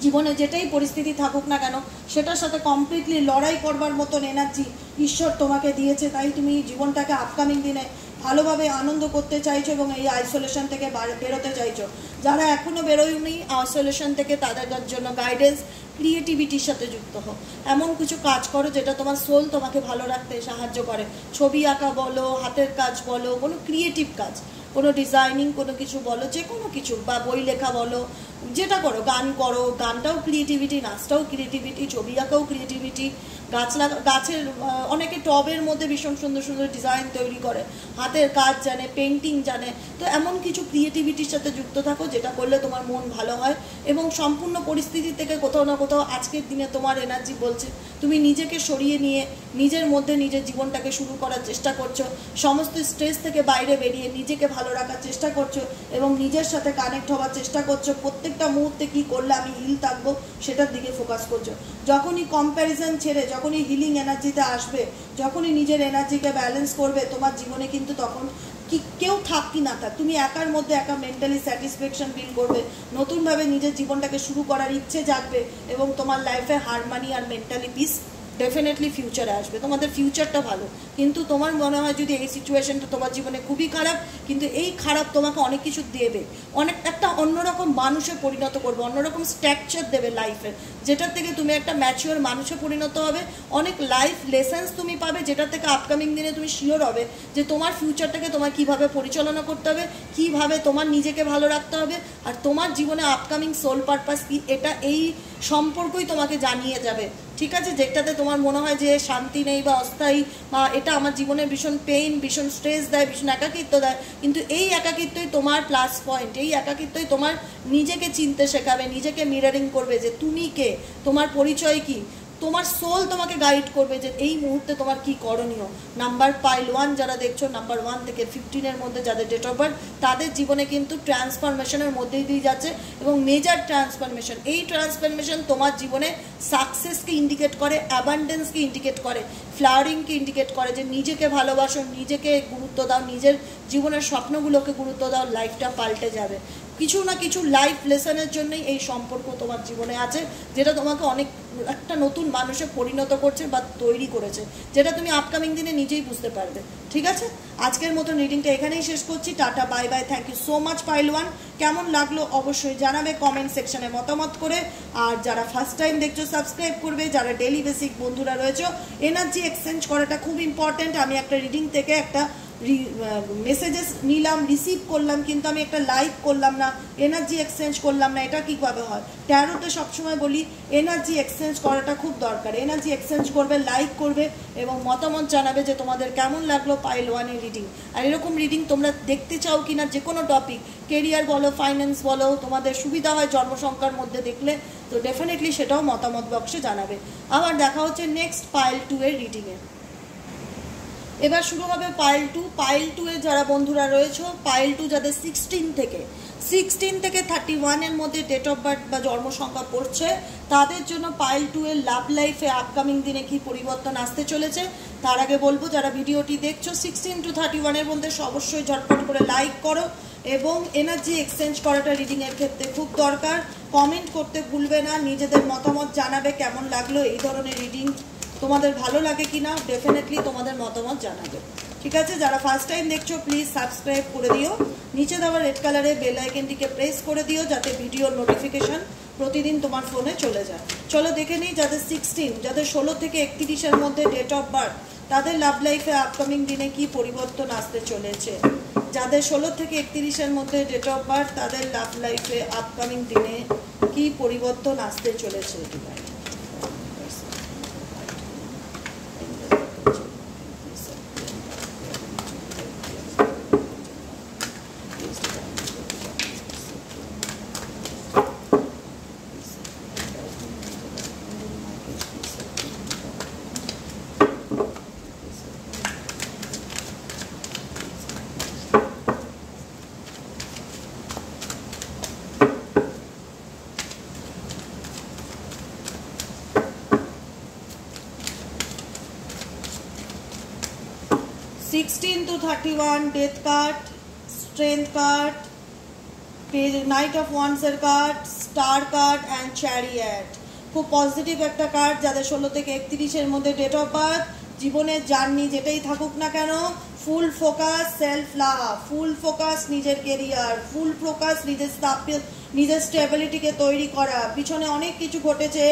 জীবনে যেটাই পরিস্থিতি থাকুক না কেন সেটার সাথে কমপ্লিটলি লড়াই করবার মতন এনার্জি ঈশ্বর তোমাকে দিয়েছে। তাই তুমি জীবনটাকে আপকামিং দিনে ভালোভাবে আনন্দ করতে চাইছো এবং এই আইসোলেশন থেকে বেরোতে চাইছো। যারা এখনও বেরোয়নি আইসোলেশন থেকে, তাদের জন্য গাইডেন্স, ক্রিয়েটিভিটির সাথে যুক্ত হও, এমন কিছু কাজ করো যেটা তোমার সোল তোমাকে ভালো রাখতে সাহায্য করে। ছবি আঁকা বলো, হাতের কাজ বলো, কোনো ক্রিয়েটিভ কাজ, কোনো ডিজাইনিং কোনো কিছু বলো, যে কোনো কিছু, বা বই লেখা বলো, যেটা করো, গান করো, গানটাও ক্রিয়েটিভিটি, নাচটাও ক্রিয়েটিভিটি, ছবি আঁকাও ক্রিয়েটিভিটি, গাছের অনেকে টবের মধ্যে ভীষণ সুন্দর সুন্দর ডিজাইন তৈরি করে, হাতের কাজ জানে, পেন্টিং জানে। তো এমন কিছু ক্রিয়েটিভিটির সাথে যুক্ত থাকো যেটা করলে তোমার মন ভালো হয় এবং সম্পূর্ণ পরিস্থিতি থেকে কোথাও না কোথাও আজকের দিনে তোমার এনার্জি বলছে তুমি নিজেকে সরিয়ে নিয়ে নিজের মধ্যে নিজের জীবনটাকে শুরু করার চেষ্টা করছো, সমস্ত স্ট্রেস থেকে বাইরে বেরিয়ে নিজেকে ভালো রাখার চেষ্টা করছো এবং নিজের সাথে কানেক্ট হওয়ার চেষ্টা করছো। প্রত্যেকটা মুহূর্তে কী করলে আমি হিল থাকবো সেটার দিকে ফোকাস করছো। যখনই কম্প্যারিজন ছেড়ে, যখনই হিলিং এনার্জিতে আসবে, যখনই নিজের এনার্জিকে ব্যালেন্স করবে, তোমার জীবনে কিন্তু তখন কি কেউ থাক কি না থাক, তুমি একার মধ্যে একা মেন্টালি স্যাটিসফ্যাকশন ফিল করবে, নতুনভাবে নিজের জীবনটাকে শুরু করার ইচ্ছে জাগবে এবং তোমার লাইফে হারমানি আর মেন্টালি পিস ডেফিনেটলি ফিউচারে আসবে, তোমাদের ফিউচারটা ভালো। কিন্তু তোমার মনে হয় যদি এই সিচুয়েশনটা তোমার জীবনে খুবই খারাপ, কিন্তু এই খারাপ তোমাকে অনেক কিছু দেবে, অনেক একটা অন্যরকম মানুষে পরিণত করবে, অন্যরকম স্ট্রাকচার দেবে লাইফের, যেটার থেকে তুমি একটা ম্যাচিওর মানুষে পরিণত হবে, অনেক লাইফ লেসেন্স তুমি পাবে, যেটার থেকে আপকামিং দিনে তুমি শিওর হবে যে তোমার ফিউচারটাকে তোমার কীভাবে পরিচালনা করতে হবে, কীভাবে তোমার নিজেকে ভালো রাখতে হবে, আর তোমার জীবনে আপকামিং সোল পারপাস কি, এটা এই সম্পর্কই তোমাকে জানিয়ে যাবে। ঠিক আছে, যেটাতে তোমার মনে হয় যে শান্তি নেই বা অস্থায়ী, বা এটা আমার জীবনে ভীষণ পেইন, ভীষণ স্ট্রেস দেয়, ভীষণ একাকিত্ব দেয়, কিন্তু এই একাকিত্বই তোমার প্লাস পয়েন্ট, এই একাকিত্বই তোমার নিজেকে চিনতে শেখাবে, নিজেকে মিরারিং করবে যে তুমি কে, তোমার পরিচয় কি, তোমার সোল তোমাকে গাইড করবে যে এই মুহূর্তে তোমার কি করণীয়। নাম্বার পাইল 1 যারা দেখছো, নাম্বার 1 থেকে 15-এর মধ্যে যাদের ডেট অফ বার্থ, তাদের জীবনে কিন্তু ট্রান্সফরমেশনের মধ্যেই দিয়ে যাচ্ছে, এবং মেজর ট্রান্সফরমেশন, এই ট্রান্সফরমেশন তোমার জীবনে সাকসেসকে ইন্ডিকেট করে, অ্যাবান্ডেন্সকে ইন্ডিকেট করে, ফ্লাওয়ারিংকে ইন্ডিকেট করে, যে নিজেকে ভালোবাসো, নিজেকে গুরুত্ব দাও, নিজের জীবনের স্বপ্নগুলোকে গুরুত্ব দাও, লাইফটা পাল্টে যাবে। কিছু না কিছু লাইফ লেসনের জন্যই এই সম্পর্ক তোমার জীবনে আছে, যেটা তোমাকে অনেক একটা নতুন মানুষে পরিণত করছে বা তৈরি করেছে, যেটা তুমি আপকামিং দিনে নিজেই বুঝতে পারবে। ঠিক আছে, আজকের মতন রিডিংটা এখানেই শেষ করছি। Tata, bye bye, thank you so much পাইল 1। কেমন লাগলো অবশ্যই জানাবে কমেন্ট সেকশনে মতামত করে, আর যারা ফার্স্ট টাইম দেখছো সাবস্ক্রাইব করবে, যারা ডেলি বেসিক বন্ধুরা রয়েছে, এনার্জি এক্সচেঞ্জ করাটা খুব ইম্পর্টেন্ট। আমি একটা রিডিং থেকে একটা মেসেজেস নিলাম, রিসিভ করলাম, কিন্তু আমি একটা লাইক করলাম না, এনার্জি এক্সচেঞ্জ করলাম না, এটা কীভাবে হয়? ট্যারোতে সবসময় বলি এনার্জি এক্সচেঞ্জ করাটা খুব দরকার। এনার্জি এক্সচেঞ্জ করবে, লাইক করবে এবং মতামত জানাবে যে তোমাদের কেমন লাগলো পাইল 1-এর রিডিং। আর এরকম রিডিং তোমরা দেখতে চাও কিনা, যে কোনো টপিক, কেরিয়ার বলো, ফাইন্যান্স বলো, তোমাদের সুবিধা হয় জন্মসংখ্যার মধ্যে দেখলে, তো ডেফিনেটলি সেটাও মতামত বক্সে জানাবে। আবার দেখা হচ্ছে নেক্সট পাইল 2-এর রিডিংয়ে। এবার শুরু হবে পাইল 2। পাইল 2-এ যারা বন্ধুরা রয়েছে, পাইল 2 যাদের 16 থেকে 31-এর মধ্যে ডেট অফ বার্থ বা জন্মসংখ্যা পড়ছে, তাদের জন্য পাইল 2-এর লাভ লাইফে আপকামিং দিনে কি পরিবর্তন আসতে চলেছে। তার আগে বলবো যারা ভিডিওটি দেখছো 16 to 31-এর মধ্যে অবশ্যই ঝটপট করে লাইক করো, এবং এনার্জি এক্সচেঞ্জ করাটা রিডিংয়ের ক্ষেত্রে খুব দরকার। কমেন্ট করতে ভুলবে না, নিজেদের মতামত জানাবে কেমন লাগলো এই ধরনের রিডিং, তোমাদের ভালো লাগে কিনা, ডেফিনেটলি তোমাদের মতামত জানাবে। ঠিক আছে, যারা ফার্স্ট টাইম দেখছো প্লিজ সাবস্ক্রাইব করে দিও, নিচে দেওয়া রেড কালারের বেল আইকনটিকে প্রেস করে দিও, যাতে ভিডিওর নোটিফিকেশন প্রতিদিন তোমার ফোনে চলে যায়। চলো দেখে নিই যাদের 16, যাদের 16 থেকে 31-এর মধ্যে ডেট অফ বার্থ, তাদের লাভ লাইফে আপকামিং দিনে কি পরিবর্তন আসতে চলেছে। যাদের 16 থেকে 31-এর মধ্যে ডেট অফ বার্থ, তাদের লাভ লাইফে আপকামিং দিনে কি পরিবর্তন আসতে চলেছে। Sixteen to 31 death card, strength card, knight of ওয়ান্সের card, star card and chariot. খুব পজিটিভ একটা কার্ড। যাদের 16 থেকে 31-এর মধ্যে ডেট অফ বার্থ, জীবনের জার্নি যেটাই থাকুক না কেন, full focus self love, full focus নিজের কেরিয়ার, ফুল ফোকাস নিজের স্টেবিলিটিকে তৈরি করা। পিছনে অনেক কিছু ঘটেছে,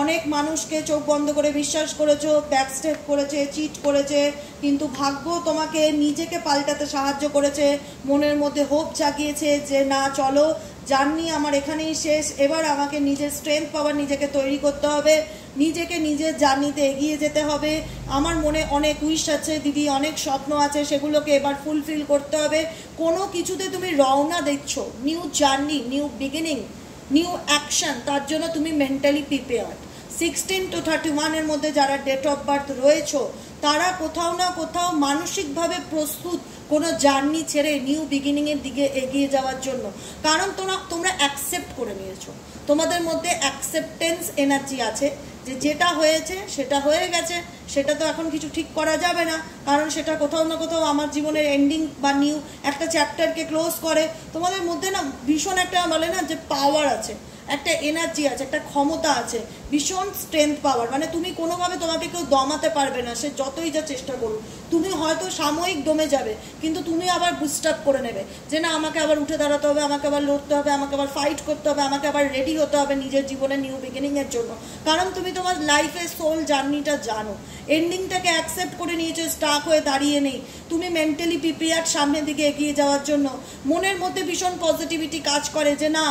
অনেক মানুষকে চোখ বন্ধ করে বিশ্বাস করেছো, ব্যাকস্টেপ করেছে, চিট করেছে, কিন্তু ভাগ্য তোমাকে নিজেকে পাল্টাতে সাহায্য করেছে, মনের মধ্যে হোপ জাগিয়েছে যে না চলো জার্নি আমার এখানেই শেষ, এবার আমাকে নিজের স্ট্রেংথ পাওয়ার নিজেকে তৈরি করতে হবে, নিজেকে নিজের জার্নিতে এগিয়ে যেতে হবে। আমার মনে অনেক উইশ আছে দিদি, অনেক স্বপ্ন আছে, সেগুলোকে এবার ফুলফিল করতে হবে। কোনো কিছুতে তুমি রওনা দিচ্ছ, new journey, new beginning, new action, তার জন্য তুমি মেন্টালি প্রিপেয়ার্ড। 16 to 31-এর মধ্যে যারা ডেট অফ বার্থ রয়েছে, তারা কোথাও না কোথাও মানসিকভাবে প্রস্তুত কোনো জার্নি ছেড়ে নিউ বিগিনিংয়ের দিকে এগিয়ে যাওয়ার জন্য, কারণ তোমরা অ্যাকসেপ্ট করে নিয়েছো, তোমাদের মধ্যে অ্যাকসেপ্টেন্স এনার্জি আছে যে যেটা হয়েছে সেটা হয়ে গেছে, সেটা তো এখন কিছু ঠিক করা যাবে না, কারণ সেটা কোথাও না কোথাও আমার জীবনের এন্ডিং বা নিউ একটা চ্যাপ্টারকে ক্লোজ করে। তোমাদের মধ্যে না ভীষণ একটা বলে না যে পাওয়ার আছে, একটা এনার্জি আছে, একটা ক্ষমতা আছে, ভীষণ স্ট্রেংথ পাওয়ার। মানে তুমি কোনোভাবে তোমাকে কেউ দমাতে পারবে না, সে যতই যা চেষ্টা করুক। তুমি হয়তো সাময়িক দমে যাবে, কিন্তু তুমি আবার বুস্ট আপ করে নেবে যে না, আমাকে আবার উঠে দাঁড়াতে হবে, আমাকে আবার লড়তে হবে, আমাকে আবার ফাইট করতে হবে, আমাকে আবার রেডি হতে হবে নিজের জীবনের নিউ বিগিনিংয়ের জন্য। কারণ তুমি তোমার লাইফের সোল জার্নিটা জানো, এন্ডিংটাকে অ্যাকসেপ্ট করে নিয়েছো, স্টাক হয়ে দাঁড়িয়ে নেই। তুমি মেন্টালি প্রিপেয়ার্ড সামনের দিকে এগিয়ে যাওয়ার জন্য। মনের মধ্যে ভীষণ পজিটিভিটি কাজ করে যে না,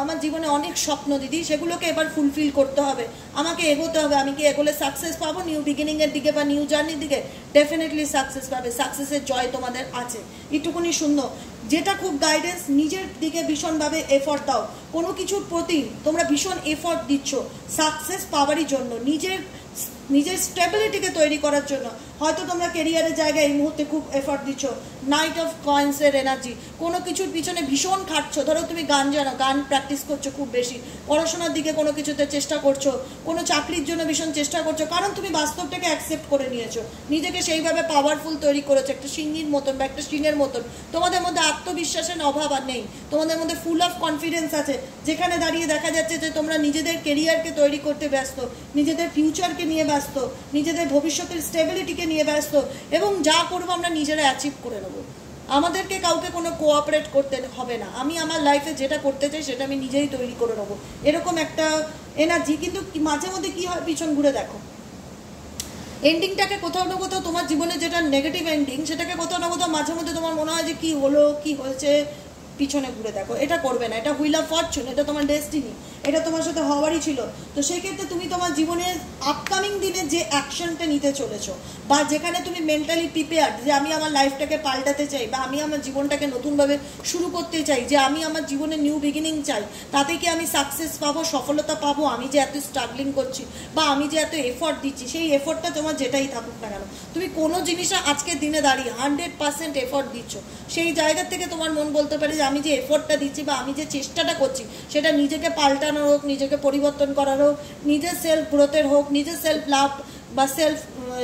আমার জীবনে অনেক স্বপ্ন দিদি, সেগুলোকে এবার ফুলফিল করতে হবে, আমাকে এগোতে হবে। আমি কি এগোলে সাকসেস পাবো নিউ বিগিনিংয়ের দিকে বা নিউ জার্নির দিকে? ডেফিনেটলি সাকসেস পাবে, সাকসেসের জয় তোমাদের আছে। একটুকুনি সুন্দর, যেটা খুব গাইডেন্স, নিজের দিকে ভীষণভাবে এফর্ট দাও। কোনো কিছুর প্রতি তোমরা ভীষণ এফর্ট দিচ্ছ সাকসেস পাওয়ারই জন্য, নিজের স্টেবিলিটিকে তৈরি করার জন্য। হয়তো তোমরা কেরিয়ারের জায়গায় এই মুহূর্তে খুব এফর্ট দিচ্ছ, নাইট অফ কয়েন্সের এনার্জি, কোনো কিছুর পিছনে ভীষণ খাটছো। ধরো তুমি গান জানো, গান প্র্যাকটিস করছো খুব বেশি, পড়াশোনার দিকে কোনো কিছুতে চেষ্টা করছো, কোনো চাকরির জন্য ভীষণ চেষ্টা করছো, কারণ তুমি বাস্তবটাকে অ্যাকসেপ্ট করে নিয়েছো, নিজেকে সেইভাবে পাওয়ারফুল তৈরি করেছো, একটা সিংহীর মতন বা একটা সিংহের মতন। তোমাদের মধ্যে আত্মবিশ্বাসের অভাব আর নেই, তোমাদের মধ্যে ফুল অফ কনফিডেন্স আছে, যেখানে দাঁড়িয়ে দেখা যাচ্ছে যে তোমরা নিজেদের কেরিয়ারকে তৈরি করতে ব্যস্ত, নিজেদের ফিউচারকে নিয়ে ব্যস্ত, নিজেদের ভবিষ্যতের স্টেবিলিটিকে নিয়ে ব্যস্ত, এবং যা করবো আমরা নিজেরা অ্যাচিভ করে নেবো। আমাদেরকে কাউকে কোনো কোঅপারেট করতে হবে না, আমি আমার লাইফে যেটা করতে চাই সেটা আমি নিজেই তৈরি করে নেবো, এরকম একটা এনার্জি। কিন্তু মাঝে মধ্যে কি হয়, পিছন ঘুরে দেখো, এন্ডিংটাকে কোথাও না কোথাও তোমার জীবনে যেটা নেগেটিভ এন্ডিং, সেটাকে কোথাও না কোথাও মাঝে মধ্যে তোমার মনে হয় যে কি হলো, কি হয়েছে, পিছনে ঘুরে দেখো। এটা করবে না, এটা হুইল অফ ফরচুন, এটা তোমার ডেস্টিনি, এটা তোমার সাথে হওয়ারই ছিল। তো সেই ক্ষেত্রে তুমি তোমার জীবনের আপকামিং দিনে যে অ্যাকশনটা নিতে চলেছো, বা যেখানে তুমি মেন্টালি প্রিপেয়ার্ড যে আমি আমার লাইফটাকে পাল্টাতে চাই, বা আমি আমার জীবনটাকে নতুনভাবে শুরু করতে চাই, যে আমি আমার জীবনে নিউ বিগিনিং চাই, তাতে কি আমি সাকসেস পাবো, সফলতা পাবো? আমি যে এত স্ট্রাগলিং করছি বা আমি যে এত এফর্ট দিচ্ছি, সেই এফর্টটা তোমার যেটাই থাকুক না কেন, তুমি কোনো জিনিসে আজকের দিনে দাঁড়িয়ে 100% এফর্ট দিচ্ছ, সেই জায়গা থেকে তোমার মন বলতে পারে যে আমি যে এফর্টটা দিচ্ছি বা আমি যে চেষ্টাটা করছি, সেটা নিজেকে পাল্টানোর হোক, নিজেকে পরিবর্তন করার হোক, নিজের সেলফ গ্রোথের হোক, নিজের সেলফ লাভ বা সেলফ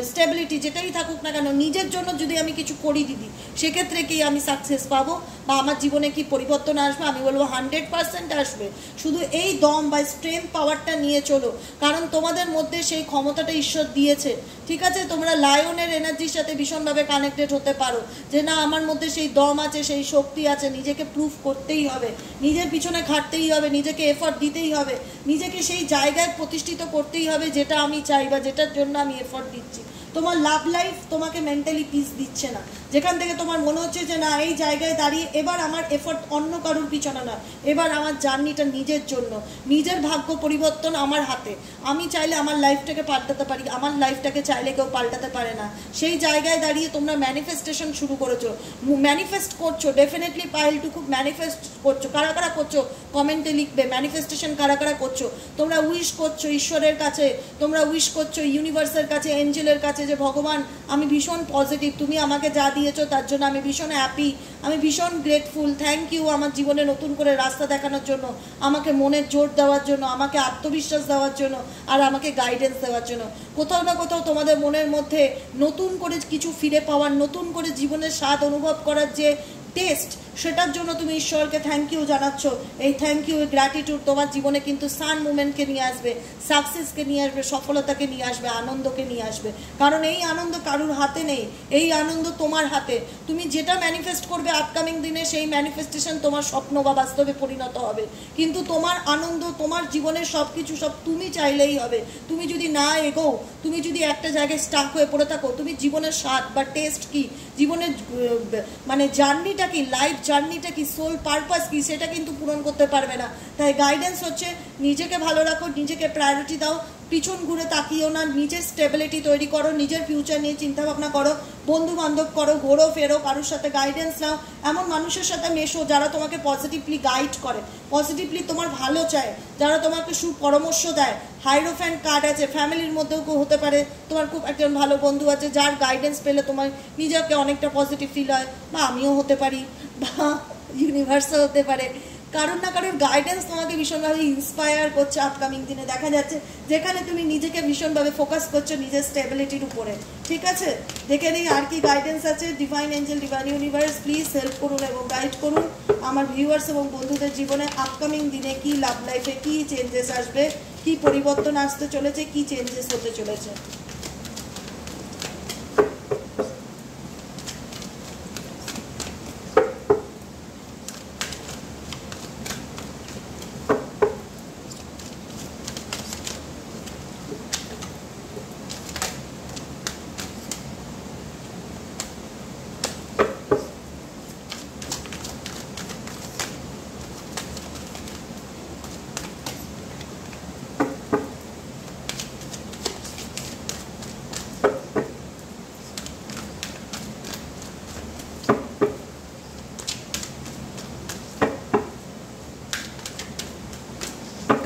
স্টেবিলিটি যেটাই থাকুক না কেন, নিজের জন্য যদি আমি কিছু করি দিদি, সেক্ষেত্রে কি আমি সাকসেস পাবো বা আমার জীবনে কি পরিবর্তন আসবে? আমি বলবো 100% আসবে। শুধু এই দম বা স্ট্রেংথ পাওয়ারটা নিয়ে চলো, কারণ তোমাদের মধ্যে সেই ক্ষমতাটা ঈশ্বর দিয়েছে। ঠিক আছে, তোমরা লায়নের এনার্জির সাথে ভীষণভাবে কানেক্টেড হতে পারো, যে না আমার মধ্যে সেই দম আছে, সেই শক্তি আছে, নিজেকে প্রুফ করতেই হবে, নিজের পিছনে খাটতেই হবে, নিজেকে এফর্ট দিতেই হবে, নিজেকে সেই জায়গায় প্রতিষ্ঠিত করতেই হবে যেটা আমি চাই বা যেটার জন্য আমি এফর্ট দিচ্ছি। তোমার লাভ লাইফ তোমাকে মেন্টালি পিস দিচ্ছে না, যেখান থেকে তোমার মনে হচ্ছে যে না, এই জায়গায় দাঁড়িয়ে এবার আমার এফর্ট অন্য কারোর পিছনে না, এবার আমার জার্নিটা নিজের জন্য, নিজের ভাগ্য পরিবর্তন আমার হাতে। আমি চাইলে আমার লাইফটাকে পাল্টাতে পারি, আমার লাইফটাকে চাইলে কেউ পাল্টাতে পারে না। সেই জায়গায় দাঁড়িয়ে তোমরা ম্যানিফেস্টেশন শুরু করেছো, ম্যানিফেস্ট করছো, ডেফিনেটলি পাইলটুকু ম্যানিফেস্ট করছো। কারা কারা করছো কমেন্টে লিখবে, ম্যানিফেস্টেশন কারা কারা করছো। তোমরা উইশ করছো ঈশ্বরের কাছে, তোমরা উইশ করছো ইউনিভার্সের কাছে, এঞ্জেলের কাছে, যে ভগবান আমি ভীষণ পজিটিভ, তুমি আমাকে যা দিয়েছো তার জন্য আমি ভীষণ হ্যাপি, আমি ভীষণ গ্রেটফুল, থ্যাংক ইউ আমার জীবনে নতুন করে রাস্তা দেখানোর জন্য, আমাকে মনের জোর দেওয়ার জন্য, আমাকে আত্মবিশ্বাস দেওয়ার জন্য, আর আমাকে গাইডেন্স দেওয়ার জন্য। কোথাও না কোথাও তোমাদের মনের মধ্যে নতুন করে কিছু ফিরে পাওয়ার, নতুন করে জীবনের স্বাদ অনুভব করার যে টেস্ট, সেটার জন্য তুমি ঈশ্বরকে থ্যাংক ইউ জানাচ্ছ। এই থ্যাংক ইউ, গ্র্যাটিটিউড তোমার জীবনে কিন্তু সান মুভমেন্টকে নিয়ে আসবে, সাকসেসকে নিয়ে আসবে, সফলতাকে নিয়ে আসবে, আনন্দকে নিয়ে আসবে। কারণ এই আনন্দ কারুর হাতে নেই, এই আনন্দ তোমার হাতে। তুমি যেটা ম্যানিফেস্ট করবে আপকামিং দিনে, সেই ম্যানিফেস্টেশন তোমার স্বপ্ন বা বাস্তবে পরিণত হবে। কিন্তু তোমার আনন্দ, তোমার জীবনের সব কিছু, সব তুমি চাইলেই হবে। তুমি যদি না এগোও, তুমি যদি একটা জায়গায় স্টাক হয়ে পড়ে থাকো, তুমি জীবনের স্বাদ বা টেস্ট কি, জীবনের মানে জার্নিটা কি, লাইফ জার্নিটা কি, সোল পারপাস কি, সেটা কিন্তু পূরণ করতে পারবে না। তাই গাইডেন্স হচ্ছে নিজেকে ভালো রাখো, নিজেকে প্রায়োরিটি দাও, পিছন ঘুরে তাকিও না, নিজের স্টেবিলিটি তৈরি করো, নিজের ফিউচার নিয়ে চিন্তা ভাবনা করো, বন্ধু বান্ধব করো, ঘোরো ফেরো, কারোর সাথে গাইডেন্স নাও, এমন মানুষের সাথে মেশো যারা তোমাকে পজিটিভলি গাইড করে, পজিটিভলি তোমার ভালো চায়, যারা তোমাকে সুপরামর্শ দেয়। হাইরোফ্যান্ট কার্ড আছে, ফ্যামিলির মধ্যেও হতে পারে তোমার খুব একজন ভালো বন্ধু আছে, যার গাইডেন্স পেলে তোমার নিজেকে অনেকটা পজিটিভ ফিল হয়, বা আমিও হতে পারি, বা ইউনিভার্সও হতে পারে। কারোর না কারোর গাইডেন্স তোমাকে ভীষণভাবে ইন্সপায়ার করছে আপকামিং দিনে। দেখা যাচ্ছে যেখানে তুমি নিজেকে ভীষণভাবে ফোকাস করছো নিজের স্টেবিলিটির উপরে। ঠিক আছে, দেখে নিই আর কি গাইডেন্স আছে। Divine angel, divine universe, please help করুন এবং গাইড করুন আমার ভিউয়ার্স এবং বন্ধুদের জীবনে আপকামিং দিনে কি লাভ লাইফে কি চেঞ্জেস আসবে, কি পরিবর্তন আসতে চলেছে, কি চেঞ্জেস হতে চলেছে।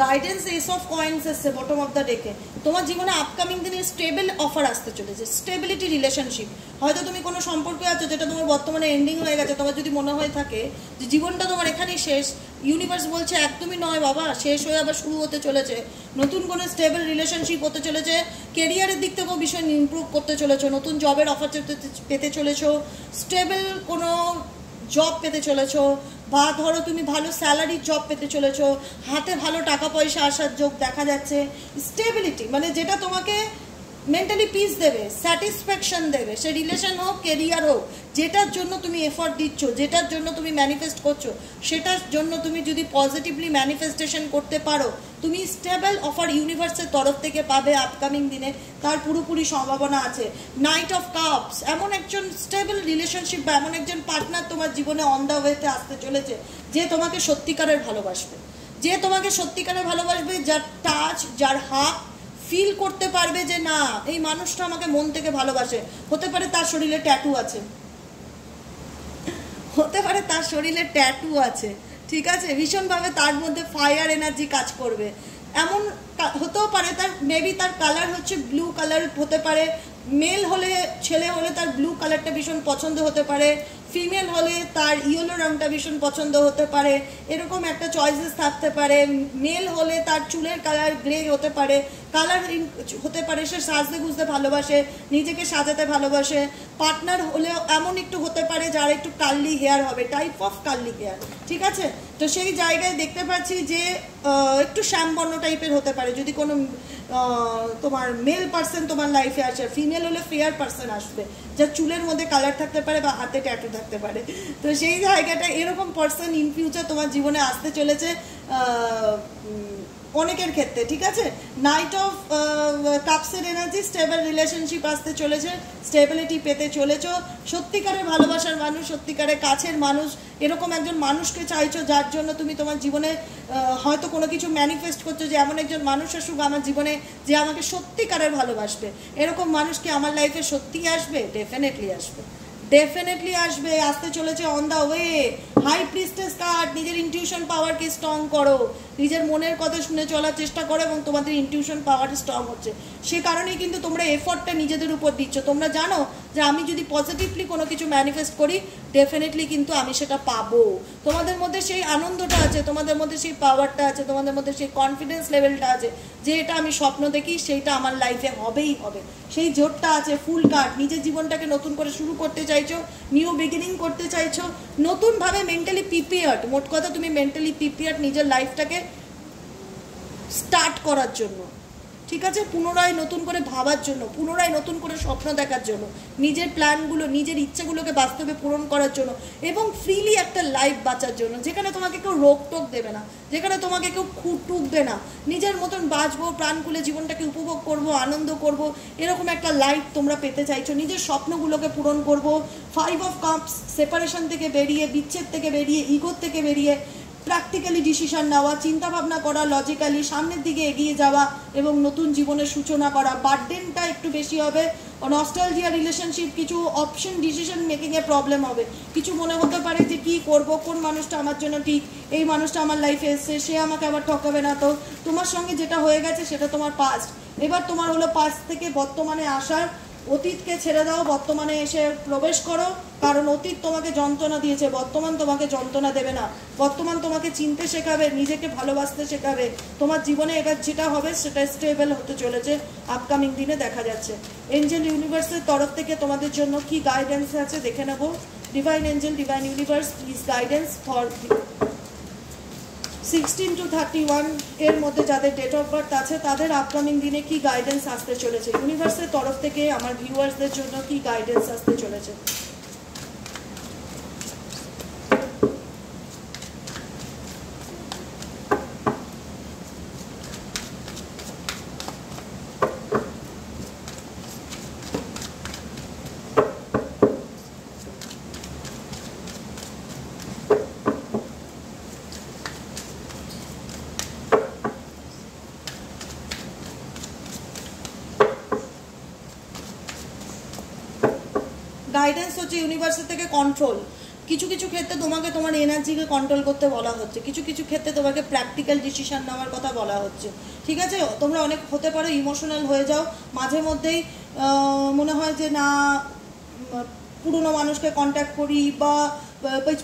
গাইডেন্স এস অফ কয়েন্স এসছে বটম অফ দ্য ডেকে। তোমার জীবনে আপকামিং দিনে স্টেবল অফার আসতে চলেছে, স্টেবিলিটি রিলেশনশিপ। হয়তো তুমি কোনো সম্পর্কে আছো যেটা তোমার বর্তমানে এন্ডিং হয়ে গেছে, তোমার যদি মনে হয়ে থাকে যে জীবনটা তোমার এখানেই শেষ, ইউনিভার্স বলছে একদমই নয় বাবা, শেষ হয়ে আবার শুরু হতে চলেছে, নতুন কোনো স্টেবল রিলেশনশিপ হতে চলেছে, কেরিয়ারের দিক থেকেও ভীষণ ইমপ্রুভ করতে চলেছো, নতুন জবের অফার পেতে চলেছো, স্টেবল কোনো জব পেতে চলেছো, বা ধরো তুমি ভালো স্যালারির জব পেতে চলেছো, হাতে ভালো টাকা পয়সা আসার যোগ দেখা যাচ্ছে। স্টেবিলিটি মানে যেটা তোমাকে মেন্টালি পিস দেবে, স্যাটিসফ্যাকশন দেবে, সে রিলেশন হোক কেরিয়ার হোক, যেটার জন্য তুমি এফর্ট দিচ্ছ, যেটার জন্য তুমি ম্যানিফেস্ট করছো, সেটার জন্য তুমি যদি পজিটিভলি ম্যানিফেস্টেশন করতে পারো, তুমি স্টেবল অফার ইউনিভার্সের তরফ থেকে পাবে আপকামিং দিনে, তার পুরোপুরি সম্ভাবনা আছে। নাইট অফ কাপস, এমন একজন স্টেবল রিলেশনশিপ বা এমন একজন পার্টনার তোমার জীবনে অন দ্য ওয়েতে আসতে চলেছে যে তোমাকে সত্যিকারের ভালোবাসবে, যে তোমাকে সত্যিকারের ভালোবাসবে, যার টাচ, যার হাত ফিল করতে পারবে যে না এই মানুষটা আমাকে মন থেকে ভালোবাসে। হতে পারে তার শরীরে ট্যাটু আছে, হতে পারে তার শরীরে ট্যাটু আছে, ঠিক আছে, ভীষণভাবে তার মধ্যে ফায়ার এনার্জি কাজ করবে। এমন হতেও পারে তার মেবি তার কালার হচ্ছে ব্লু কালার হতে পারে, মেল হলে ছেলে হলে তার ব্লু কালারটা ভীষণ পছন্দ হতে পারে, ফিমেল হলে তার ইয়েলো রংটা ভীষণ পছন্দ হতে পারে, এরকম একটা চয়েসেস থাকতে পারে। মেল হলে তার চুলের কালার গ্রে হতে পারে, কালার হতে পারে, সে সাজতে গুজতে ভালোবাসে, নিজেকে সাজাতে ভালোবাসে। পার্টনার হলেও এমন একটু হতে পারে যার একটু কার্লি হেয়ার হবে, টাইপ অফ কার্লি হেয়ার, ঠিক আছে। তো সেই জায়গায় দেখতে পাচ্ছি যে একটু শ্যামবর্ণ টাইপের হতে পারে যদি কোনো তোমার মেল পার্সন তোমার লাইফে আসে। ফিমেল হলে ফেয়ার পার্সন আসবে যার চুলের মধ্যে কালার থাকতে পারে বা হাতে ট্যাটু থাকতে পারে। তো সেই জায়গাটা এরকম পার্সন ইন ফিউচার তোমার জীবনে আসতে চলেছে অনেকের ক্ষেত্রে, ঠিক আছে। নাইট অফ কাপসের এনার্জি, স্টেবল রিলেশনশিপ আসতে চলেছে, স্টেবিলিটি পেতে চলেছো, সত্যিকারের ভালোবাসার মানুষ, সত্যিকারের কাছের মানুষ, এরকম একজন মানুষকে চাইছো যার জন্য তুমি তোমার জীবনে হয়তো কোনো কিছু ম্যানিফেস্ট করছো যে এমন একজন মানুষ আসুক আমার জীবনে যে আমাকে সত্যিকারের ভালোবাসবে। এরকম মানুষ কি আমার লাইফে সত্যিই আসবে? ডেফিনেটলি আসবে, ডেফিনেটলি আসবে, আসতে চলেছে on the way. High priestess card, নিজের ইনটিউশন পাওয়ারকে স্ট্রং করো, নিজের মনের কথা শুনে চলার চেষ্টা করো এবং তোমাদের ইনটিউশন পাওয়ার স্ট্রং হচ্ছে। সে কারণেই কিন্তু তোমরা এফর্টটা নিজেদের উপর দিচ্ছ। তোমরা জানো যে আমি যদি পজিটিভলি কোনো কিছু ম্যানিফেস্ট করি ডেফিনেটলি কিন্তু আমি সেটা পাবো। তোমাদের মধ্যে সেই আনন্দটা আছে, তোমাদের মধ্যে সেই পাওয়ারটা আছে, তোমাদের মধ্যে সেই কনফিডেন্স লেভেলটা আছে যে এটা আমি স্বপ্ন দেখি সেইটা আমার লাইফে হবেই হবে, সেই জোরটা আছে। ফুল কার্ড, নিজের জীবনটাকে নতুন করে শুরু করতে চাইছো, নিউ বিগিনিং করতে চাইছো, নতুনভাবে মেন্টালি প্রিপেয়ার্ড। মোট কথা তুমি মেন্টালি প্রিপেয়ার্ড নিজের লাইফটাকে স্টার্ট করার জন্য, ঠিক আছে, পুনরায় নতুন করে ভাবার জন্য, পুনরায় নতুন করে স্বপ্ন দেখার জন্য, নিজের প্ল্যানগুলো, নিজের ইচ্ছেগুলোকে বাস্তবে পূরণ করার জন্য এবং ফ্রিলি একটা লাইফ বাঁচার জন্য, যেখানে তোমাকে কেউ রোগ টোক দেবে না, যেখানে তোমাকে কেউ টুকবে না, নিজের মতন বাঁচবো, প্রাণ খুলে জীবনটাকে উপভোগ করব, আনন্দ করব, এরকম একটা লাইফ তোমরা পেতে চাইছো। নিজের স্বপ্নগুলোকে পূরণ করব। 5 অফ কাপস, সেপারেশন থেকে বেরিয়ে, বিচ্ছেদ থেকে বেরিয়ে, ইগোর থেকে বেরিয়ে প্র্যাকটিক্যালি ডিসিশন নেওয়া, চিন্তাভাবনা করা, লজিক্যালি সামনের দিকে এগিয়ে যাওয়া এবং নতুন জীবনের সূচনা করা। বার্ডেনটা একটু বেশি হবে, নস্টালজিয়া রিলেশনশিপ, কিছু অপশন ডিসিশন মেকিংয়ে প্রবলেম হবে, কিছু মনে হতে পারে যে কি করব, কোন মানুষটা আমার জন্য ঠিক, এই মানুষটা আমার লাইফে এসছে, সে আমাকে আবার ঠকাবে না তো। তোমার সঙ্গে যেটা হয়ে গেছে সেটা তোমার পাস্ট, এবার তোমার হলো পাস্ট থেকে বর্তমানে আসার অতীতকে ছেড়ে দাও, বর্তমানে এসে প্রবেশ করো, কারণ অতীত তোমাকে যন্ত্রণা দিয়েছে, বর্তমান তোমাকে যন্ত্রণা দেবে না। বর্তমান তোমাকে চিনতে শেখাবে, নিজেকে ভালোবাসতে শেখাবে। তোমার জীবনে এবার যেটা হবে সেটা স্টেবল হতে চলেছে আপকামিং দিনে দেখা যাচ্ছে। এঞ্জেল ইউনিভার্সের তরফ থেকে তোমাদের জন্য কি গাইডেন্স আছে দেখে নেব। Divine angel, divine universe, please guidance for 16 to 31 এর মধ্যে যাদের ডেট অফ বার্থ আছে তাদের আপকামিং দিনে কি গাইডেন্স আসতে চলেছে, ইউনিভার্সের তরফ থেকে আমার ভিউয়ার্সদের জন্য কি গাইডেন্স আসতে চলেছে। গাইডেন্স হচ্ছে ইউনিভার্সের থেকে কন্ট্রোল। কিছু কিছু ক্ষেত্রে তোমাকে তোমার এনার্জিকে কন্ট্রোল করতে বলা হচ্ছে, কিছু কিছু ক্ষেত্রে তোমাকে প্র্যাকটিক্যাল ডিসিশন নেওয়ার কথা বলা হচ্ছে। ঠিক আছে, তোমরা অনেক হতে পারো ইমোশনাল হয়ে যাও, মাঝে মধ্যেই মনে হয় যে না পুরনো মানুষকে কন্ট্যাক্ট করি বা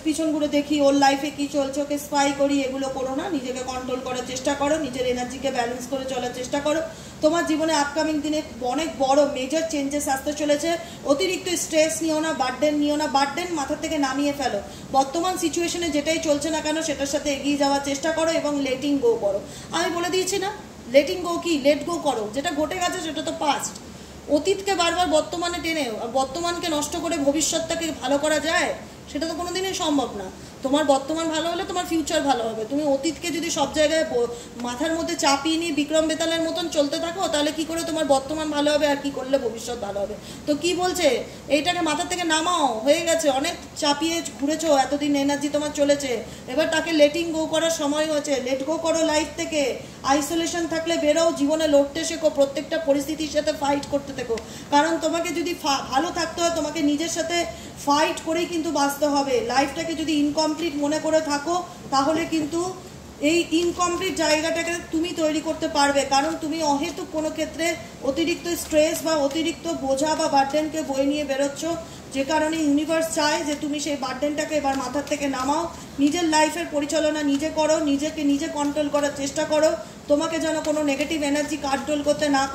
পিছন ঘুরে দেখি ওর লাইফে কি চলছে, ওকে স্পাই করি, এগুলো করো না। নিজেকে কন্ট্রোল করার চেষ্টা করো, নিজের এনার্জিকে ব্যালেন্স করে চলার চেষ্টা করো। তোমার জীবনে আপকামিং দিনে অনেক বড় মেজর চেঞ্জেস আসতে চলেছে। অতিরিক্ত স্ট্রেস নিও না, বার্ডেন নিও না, বার্ডেন মাথা থেকে নামিয়ে ফেলো। বর্তমান সিচুয়েশনে যেটাই চলছে না কেন সেটার সাথে এগিয়ে যাওয়ার চেষ্টা করো এবং লেটিং গো করো। আমি বলে দিয়েছি না, লেটিং গো কি, লেট গো করো। যেটা ঘটে গেছে সেটা তো পাস্ট। অতীতকে বারবার বর্তমানে টেনে বর্তমানকে নষ্ট করে ভবিষ্যৎটাকে ভালো করা যায়? সেটা তো কোনোদিনই সম্ভব না। তোমার বর্তমান ভালো হলে তোমার ফিউচার ভালো হবে। তুমি অতীতকে যদি সব জায়গায় মাথার মধ্যে চাপিয়ে নিয়ে বিক্রম বেতালের মতন চলতে থাকো তাহলে কি করে তোমার বর্তমান ভালো হবে আর কি করলে ভবিষ্যৎ ভালো হবে? তো কি বলছে, এইটাকে মাথা থেকে নামাও, হয়ে গেছে, অনেক চাপিয়ে ঘুরেছো, এতদিন এনার্জি তোমার চলেছে, এবার তাকে লেটিং গো করার সময় হয়েছে। লেট গো করো লাইফ থেকে, আইসোলেশন থাকলে বেরোও, জীবনে লড়তে শেখো, প্রত্যেকটা পরিস্থিতির সাথে ফাইট করতে থেকো। কারণ তোমাকে যদি ভালো থাকতে হয় তোমাকে নিজের সাথে ফাইট করেই কিন্তু বাঁচতে হবে। লাইফটাকে যদি ইনকমপ্লিট মনে করে থাকো তাহলে কিন্তু এই ইনকমপ্লিট জায়গাটাকে তুমি তৈরি করতে পারবে। কারণ তুমি অহেতুক কোনো ক্ষেত্রে অতিরিক্ত স্ট্রেস বা অতিরিক্ত বোঝা বা বার্ডেনকে বয়ে নিয়ে বেরোচ্ছ, যে কারণে ইউনিভার্স চায় যে তুমি সেই বার্ডেনটাকে এবার মাথার থেকে নামাও, নিজের লাইফের পরিচালনা নিজে করো, নিজেকে নিজে কন্ট্রোল করার চেষ্টা করো। তোমাকে যেন কোনো নেগেটিভ এনার্জি কন্ট্রোল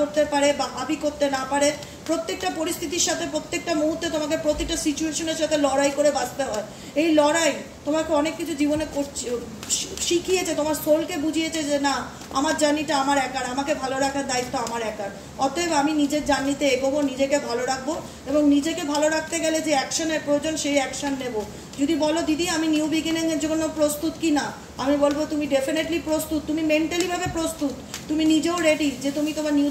করতে পারে বা হাবি করতে না পারে। প্রত্যেকটা পরিস্থিতির সাথে প্রত্যেকটা মুহূর্তে তোমাকে প্রতিটা সিচুয়েশনের সাথে লড়াই করে বাঁচতে হয়। এই লড়াই তোমাকে অনেক কিছু জীবনে শিখিয়েছে, তোমার সোলকে বুঝিয়েছে যে না, আমার জার্নিটা আমার একার, আমাকে ভালো রাখার দায়িত্ব আমার একার। অতএব আমি নিজের জার্নিতে এগোবো, নিজেকে ভালো রাখবো এবং নিজেকে ভালো রাখতে গেলে যে অ্যাকশনের প্রয়োজন সেই অ্যাকশন নেব। যদি বলো দিদি আমি নিউ বিগিনিংয়ের জন্য প্রস্তুত কি না, আমি বলবো তুমি ডেফিনেটলি প্রস্তুত, তুমি মেন্টালিভাবে প্রস্তুত, তুমি নিজেও রেডি যে তুমি তোমার নিউ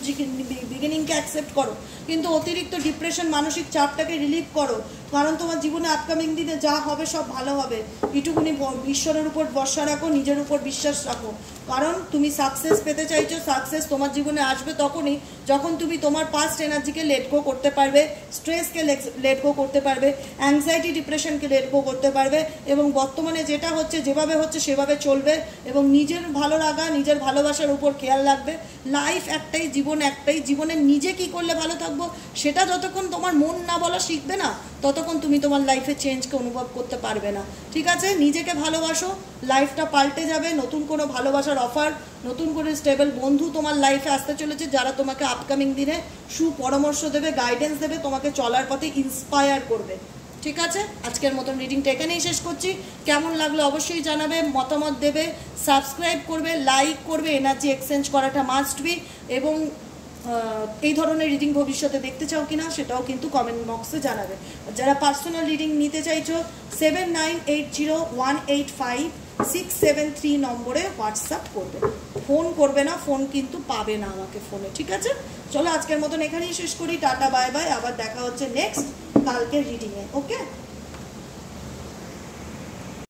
বিগিনিংকে অ্যাকসেপ্ট করো। কিন্তু অতিরিক্ত ডিপ্রেশন, মানসিক চাপটাকে রিলিভ করো, কারণ তোমার জীবনে আপকামিং দিনে যা হবে সব ভালো হবে। এটুকুনি ঈশ্বরের উপর ভরসা রাখো, নিজের উপর বিশ্বাস রাখো। কারণ তুমি সাকসেস পেতে চাইছো, সাকসেস তোমার জীবনে আসবে তখনই যখন তুমি তোমার পাস্ট এনার্জিকে লেট গো করতে পারবে, স্ট্রেসকে লেট গো করতে পারবে, অ্যাংজাইটি ডিপ্রেশনকে লেট গো করতে পারবে এবং বর্তমানে যেটা হচ্ছে যেভাবে হচ্ছে সেভাবে চলবে এবং নিজের ভালো লাগা, নিজের ভালোবাসার উপর খেয়াল রাখবে। লাইফ একটাই, জীবন একটাই, জীবনে নিজে কি করলে ভালো থাকবো সেটা যতক্ষণ তোমার মন না বলা শিখবে না ততক্ষণ তুমি তোমার লাইফে চেঞ্জকে অনুভব করতে পারবে না। ঠিক আছে, নিজেকে ভালোবাসো, লাইফটা পাল্টে যাবে। নতুন কোনো ভালোবাসার অফার, নতুন করে স্টেবল বন্ধু তোমার লাইফে আসতে চলেছে যারা তোমাকে আপকামিং দিনে সুপরামর্শ দেবে, গাইডেন্স দেবে, তোমাকে চলার পথে ইন্সপায়ার করবে। ঠিক আছে, আজকের মতন রিডিংটা এখানেই শেষ করছি। কেমন লাগলো অবশ্যই জানাবে, মতামত দেবে, সাবস্ক্রাইব করবে, লাইক করবে। এনার্জি এক্সচেঞ্জ করাটা মাস্ট বি এবং এই ধরনের রিডিং ভবিষ্যতে দেখতে চাও কিনা সেটাও কিন্তু কমেন্ট বক্সে জানাবে। যারা পার্সোনাল রিডিং নিতে চাইছো 7980185673 নম্বরে হোয়াটসঅ্যাপ করবে, ফোন করবে না, ফোন কিন্তু পাবে না আমাকে ফোনে। ঠিক আছে, চলো আজকের মতন এখানেই শেষ করি। টাটা, বাই বাই, আবার দেখা হচ্ছে নেক্সট কালকের রিডিংয়ে। ওকে।